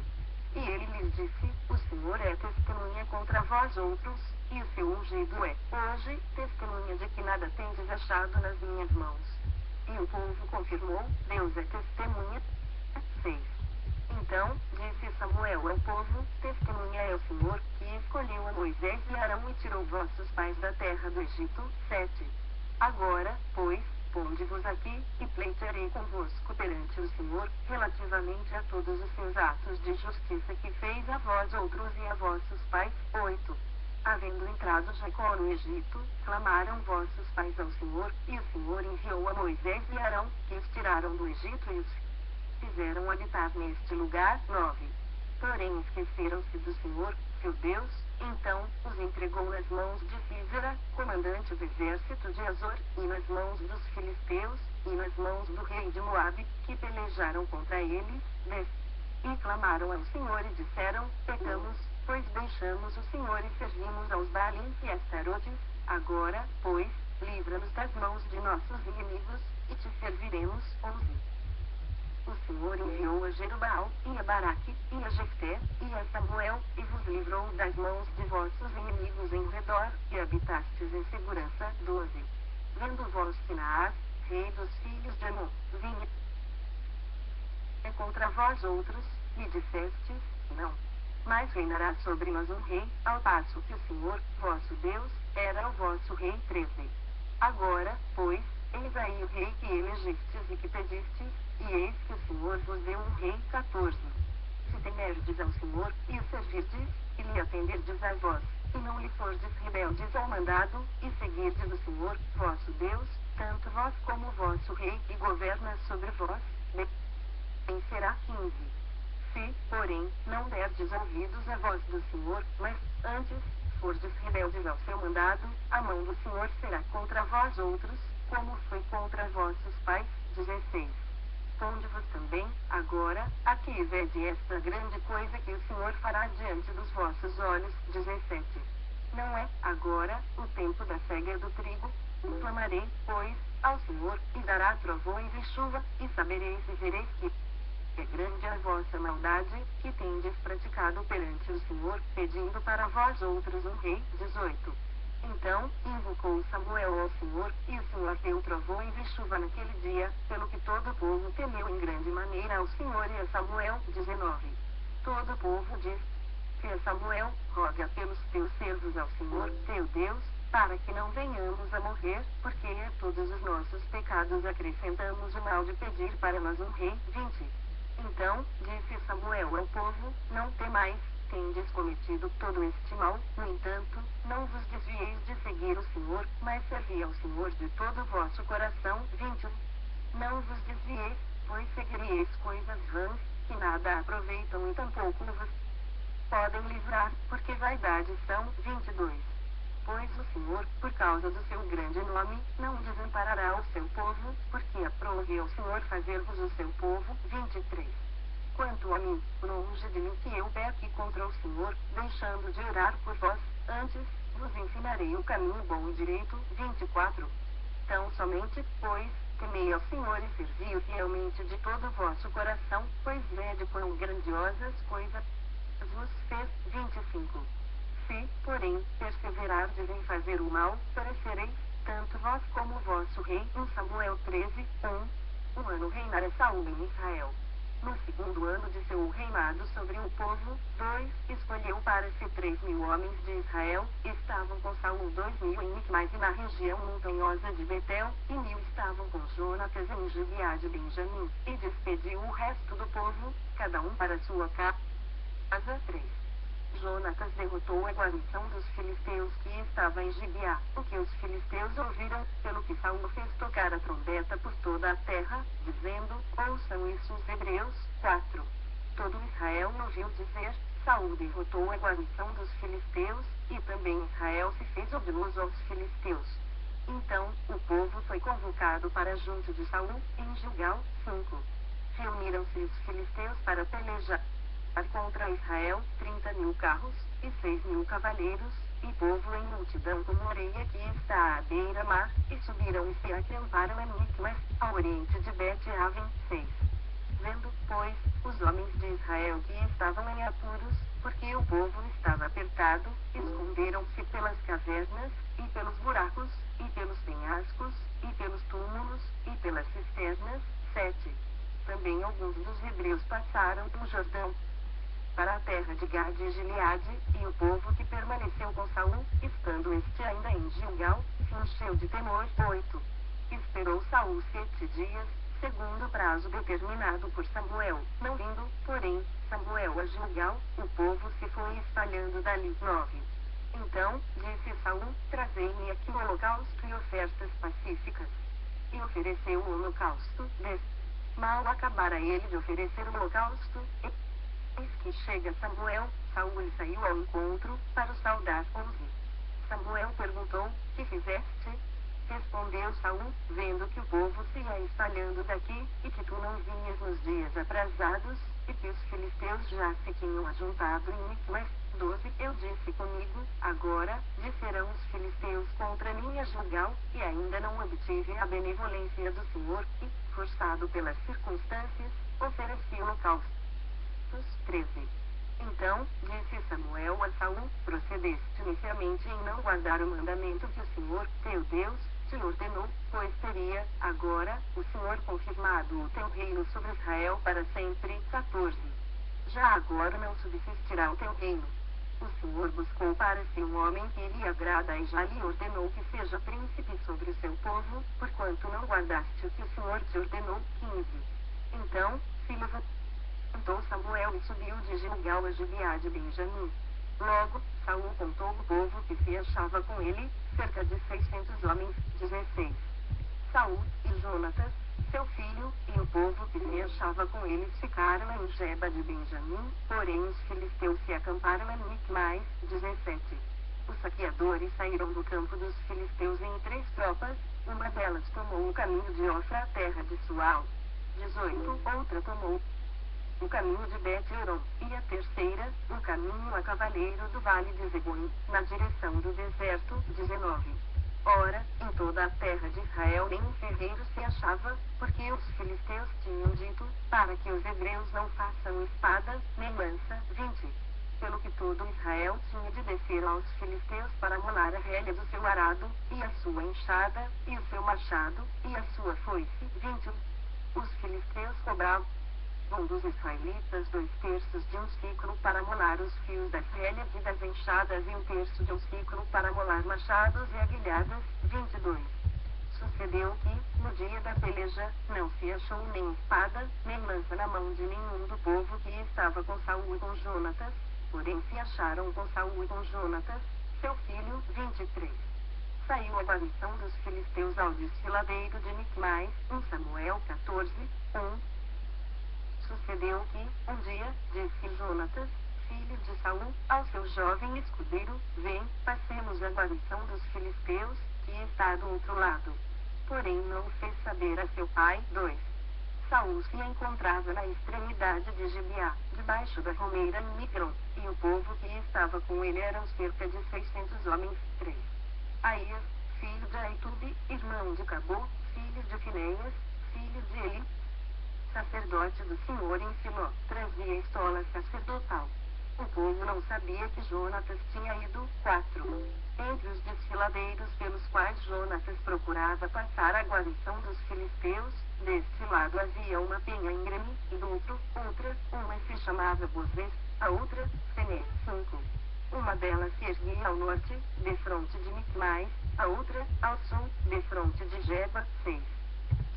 E ele lhes disse, o Senhor é testemunha contra vós outros, e o seu ungido é, hoje, testemunha de que nada tendes achado nas minhas mãos. E o povo confirmou, Deus é testemunha. 6. Então, disse Samuel ao povo, testemunha é o Senhor, que escolheu a Moisés e Arão e tirou vossos pais da terra do Egito. 7. Agora, pois, ponde-vos aqui, e pleitearei convosco perante o Senhor, relativamente a todos os seus atos de justiça que fez a vós outros e a vossos pais. 8. Havendo entrado Jacó no Egito, clamaram vossos pais ao Senhor, e o Senhor enviou a Moisés e Arão, que os tiraram do Egito e os fizeram habitar neste lugar. 9. Porém esqueceram-se do Senhor, seu Deus, então os entregou nas mãos de Sísera, comandante do exército de Azor, e nas mãos dos filisteus, e nas mãos do rei de Moabe, que pelejaram contra eles. 10. E clamaram ao Senhor e disseram, pecamos, pois deixamos o Senhor e servimos aos Baalins e Astarotes. Agora, pois, livra-nos das mãos de nossos inimigos, e te serviremos. 11. O Senhor enviou a Jerubaal, e a Baraque, e a Jefté, e a Samuel, e vos livrou das mãos de vossos inimigos em redor, e habitastes em segurança. 12. Vendo vós Finaás, rei dos filhos de Amon, vinha contra vós outros, e dissestes, não. Mas reinará sobre nós um rei, ao passo que o Senhor, vosso Deus, era o vosso rei. 13. Agora, pois, eis aí o rei que elegistes e que pedistes, e eis que o Senhor vos deu um rei. 14. Se temerdes ao Senhor, e o servirdes, e lhe atenderdes a vós, e não lhe fordes rebeldes ao mandado, e seguirdes o Senhor, vosso Deus, tanto vós como o vosso rei, e governa sobre vós, bem será. 15. Se, porém, não derdes ouvidos à voz do Senhor, mas, antes, fordes rebeldes ao seu mandado, a mão do Senhor será contra vós outros, como foi contra vossos pais. 16. Ponde-vos também, agora, aqui e vede esta grande coisa que o Senhor fará diante dos vossos olhos. 17. Não é, agora, o tempo da cega do trigo? Clamarei, pois, ao Senhor, e dará trovões e chuva, e sabereis e vereis que é grande a vossa maldade, que tendes praticado perante o Senhor, pedindo para vós outros um rei. 18. Então, invocou Samuel ao Senhor, e o Senhor deu trovões e chuva naquele dia, pelo que todo o povo temeu em grande maneira ao Senhor e a Samuel. 19. Todo o povo disse a Samuel, roga pelos teus servos ao Senhor, teu Deus, para que não venhamos a morrer, porque a todos os nossos pecados acrescentamos o mal de pedir para nós um rei. 20. Então, disse Samuel ao povo, não temais, tendes cometido todo este mal, no entanto, não vos desvieis de seguir o Senhor, mas servi ao Senhor de todo o vosso coração. 21. Não vos desvieis, pois seguireis coisas vãs, que nada aproveitam e tampouco vos podem livrar, porque vaidades são. 22. Pois o Senhor, por causa do seu grande nome, não desamparará o seu povo, porque aprove ao Senhor fazer-vos o seu povo. 23. Quanto a mim, longe de mim que eu peque contra o Senhor, deixando de orar por vós, antes, vos ensinarei o caminho bom e direito. 24. Tão somente, pois, temei ao Senhor e servi-o fielmente de todo o vosso coração, pois vede quão grandiosas coisas vos fez. 25. Se, porém, perseverardes em fazer o mal, perecereis, tanto vós como o vosso rei. 1 Samuel 13, 1. um ano reinara Saul em Israel. No segundo ano de seu reinado sobre o povo, 2, escolheu para si 3.000 homens de Israel, estavam com Saul 2.000 em Micmais e na região montanhosa de Betel, e 1.000 estavam com Jonatas em Gibeá de Benjamim, e despediu o resto do povo, cada um para sua casa. 3. Jonatas derrotou a guarnição dos filisteus que estava em Gibeá, o que os filisteus ouviram, pelo que Saul fez tocar a trombeta por toda a terra, dizendo, ouçam isso os hebreus. 4. Todo Israel ouviu dizer, Saul derrotou a guarnição dos filisteus, e também Israel se fez odioso aos filisteus. Então, o povo foi convocado para junto de Saul, em Gilgal. 5. Reuniram-se os filisteus para pelejar contra Israel, 30.000 carros, e 6.000 cavaleiros, e povo em multidão como areia que está à beira-mar, e subiram e se acamparam em Micmas, ao oriente de Bet-Aven. 6. Vendo, pois, os homens de Israel que estavam em apuros, porque o povo estava apertado, esconderam-se pelas cavernas, e pelos buracos, e pelos penhascos, e pelos túmulos, e pelas cisternas. 7. Também alguns dos hebreus passaram o Jordão para a terra de Gade e Gileade, e o povo que permaneceu com Saul, estando este ainda em Gilgal, se encheu de temor. 8. Esperou Saul 7 dias, segundo o prazo determinado por Samuel, não vindo, porém, Samuel a Gilgal, o povo se foi espalhando dali. 9. Então, disse Saul, trazei-me aqui o holocausto e ofertas pacíficas. E ofereceu o holocausto. 10. Mal acabara ele de oferecer o holocausto, eis que chega Samuel, Saul lhe saiu ao encontro, para o saudar. 11. Samuel perguntou, que fizeste? Respondeu Saul, vendo que o povo se ia espalhando daqui, e que tu não vinhas nos dias aprazados, e que os filisteus já se tinham ajuntado em Micmas. 12. Eu disse comigo, agora, disserão os filisteus contra mim a Gilgal, e ainda não obtive a benevolência do Senhor, e, forçado pelas circunstâncias, ofereci holocaustos. 13. Então, disse Samuel a Saul, procedeste inicialmente em não guardar o mandamento que o Senhor, teu Deus, te ordenou, pois teria, agora, o Senhor confirmado o teu reino sobre Israel para sempre. 14. Já agora não subsistirá o teu reino. O Senhor buscou para si um homem que lhe agrada e já lhe ordenou que seja príncipe sobre o seu povo, porquanto não guardaste o que o Senhor te ordenou. 15. Então, se levantou Samuel e subiu de Gilgal a Gibeá de Benjamim. Logo, Saul contou o povo que se achava com ele, cerca de 600 homens. 16. Saul e Jonatas, seu filho, e o povo que se achava com eles ficaram em Geba de Benjamim, porém os filisteus se acamparam em Micmais. 17. Os saqueadores saíram do campo dos filisteus em 3 tropas, uma delas tomou o caminho de Ofra à terra de Sual. 18. Outra tomou o caminho de Bet-Horon, e a terceira, o caminho a cavaleiro do vale de Zeboim, na direção do deserto. 19. Ora, em toda a terra de Israel nenhum ferreiro se achava, porque os filisteus tinham dito, para que os hebreus não façam espada, nem lança. 20. Pelo que todo Israel tinha de descer aos filisteus para molar a relha do seu arado, e a sua enxada, e o seu machado, e a sua foice. 21. Os filisteus cobravam dos israelitas 2/3 de um ciclo para molar os fios das relhas e das enxadas e 1/3 de um ciclo para molar machados e aguilhadas. 22. Sucedeu que, no dia da peleja, não se achou nem espada, nem lança na mão de nenhum do povo que estava com Saul e com Jonatas, porém se acharam com Saul e com Jonatas, seu filho. 23. Saiu a guarnição dos filisteus ao desfiladeiro de Micmais. 1 Samuel 14, 1. Sucedeu que, um dia, disse Jonatas, filho de Saul, ao seu jovem escudeiro, vem, passemos a guarnição dos filisteus, que está do outro lado. Porém não o fez saber a seu pai. 2. Saul se encontrava na extremidade de Gibeá, debaixo da romeira em Micron, e o povo que estava com ele eram cerca de 600 homens. 3. Aías, filho de Aitube, irmão de Cabô, filho de Finéias, filho de Eli, sacerdote do Senhor em Siló, trazia estola sacerdotal. O povo não sabia que Jonatas tinha ido. 4. Entre os desfiladeiros pelos quais Jonatas procurava passar a guarnição dos filisteus, deste lado havia uma penha íngreme, e do outro, outra, uma se chamava Bozez, a outra, Sené. 5. Uma delas se erguia ao norte, defronte de Micmais, a outra, ao sul, defronte de Geba. 6.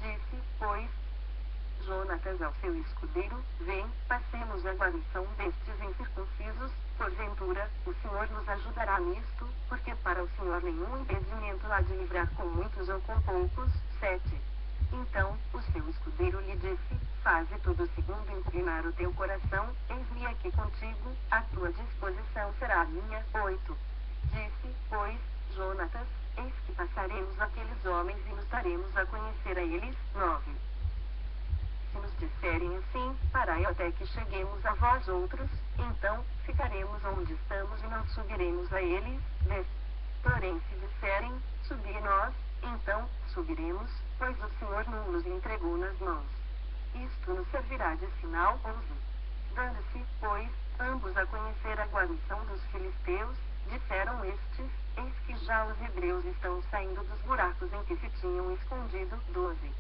Disse, pois, Jonatas ao seu escudeiro: vem, passemos a guarnição destes incircuncisos, porventura, o Senhor nos ajudará nisto, porque para o Senhor nenhum impedimento há de livrar com muitos ou com poucos. 7. Então, o seu escudeiro lhe disse: faze tudo segundo inclinar o teu coração, eis-me aqui contigo, a tua disposição será a minha. 8. Disse, pois, Jonatas: eis que passaremos aqueles homens e nos daremos a conhecer a eles. 9. Se nos disserem assim, parai até que cheguemos a vós outros, então, ficaremos onde estamos e não subiremos a eles. 10. Porém se disserem, subi nós, então, subiremos, pois o Senhor não nos entregou nas mãos. Isto nos servirá de sinal. 11. Dando-se, pois, ambos a conhecer a guarnição dos filisteus, disseram estes: eis que já os hebreus estão saindo dos buracos em que se tinham escondido. 12.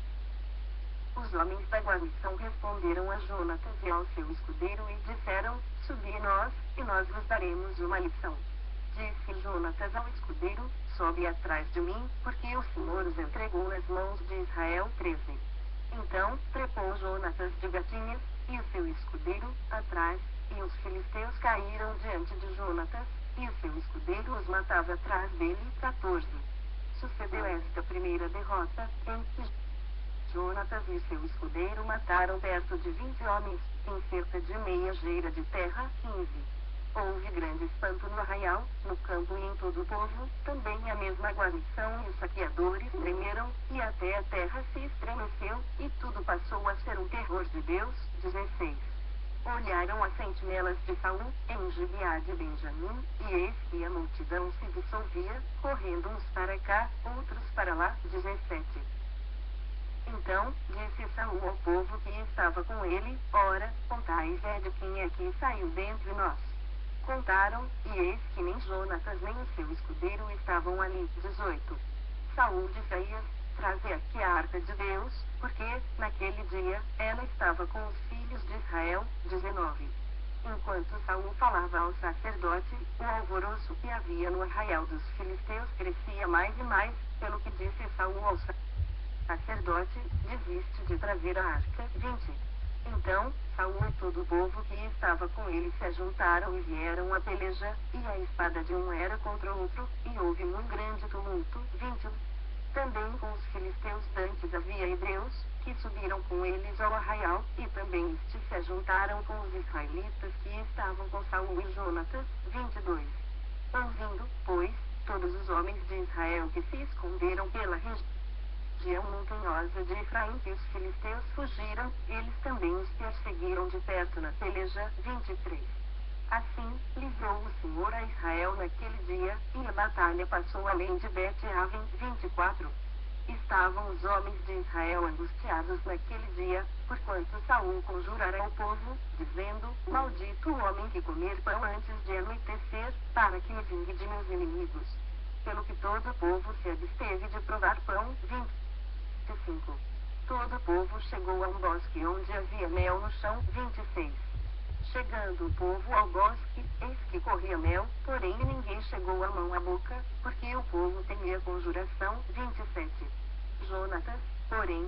Os homens da guarnição responderam a Jonatas e ao seu escudeiro e disseram: subi nós, e nós vos daremos uma lição. Disse Jonatas ao escudeiro: sobe atrás de mim, porque o Senhor os entregou nas mãos de Israel. 13. Então, trepou Jonatas de gatinhas, e o seu escudeiro, atrás, e os filisteus caíram diante de Jonatas, e o seu escudeiro os matava atrás dele. 14. Sucedeu esta primeira derrota, em que Jonatas e seu escudeiro mataram perto de 20 homens, em cerca de meia geira de terra. 15. Houve grande espanto no arraial, no campo e em todo o povo, também a mesma guarnição e os saqueadores tremeram, e até a terra se estremeceu, e tudo passou a ser um terror de Deus. 16. Olharam as sentinelas de Saul, em Gibeá de Benjamim, e eis que a multidão se dissolvia, correndo uns para cá, outros para lá. 17. Então, disse Saul ao povo que estava com ele: ora, contai de quem é que saiu dentre nós. Contaram, e eis que nem Jonatas nem o seu escudeiro estavam ali. 18. Saul disse a Ias: traze aqui a arca de Deus, porque, naquele dia, ela estava com os filhos de Israel. 19. Enquanto Saul falava ao sacerdote, o alvoroço que havia no arraial dos filisteus crescia mais e mais, pelo que disse Saul ao sacerdote: desiste de trazer a arca. 20. Então, Saul e todo o povo que estava com ele se ajuntaram e vieram a peleja, e a espada de um era contra o outro, e houve um grande tumulto. 21. Também com os filisteus dantes havia hebreus, que subiram com eles ao arraial, e também estes se ajuntaram com os israelitas que estavam com Saul e Jonatas. 22. Ouvindo, pois, todos os homens de Israel que se esconderam pela região montanhosa de Efraim que os filisteus fugiram, eles também os perseguiram de perto na peleja. 23. Assim, livrou o Senhor a Israel naquele dia, e a batalha passou além de Bet-Aven. 24. Estavam os homens de Israel angustiados naquele dia, porquanto Saul conjurara ao povo, dizendo: maldito o homem que comer pão antes de anoitecer, para que me vingue de meus inimigos. Pelo que todo o povo se absteve de provar pão. 25. Todo o povo chegou a um bosque onde havia mel no chão. 26. Chegando o povo ao bosque, eis que corria mel, porém ninguém chegou a mão à boca, porque o povo temia a conjuração. 27. Jonatas, porém,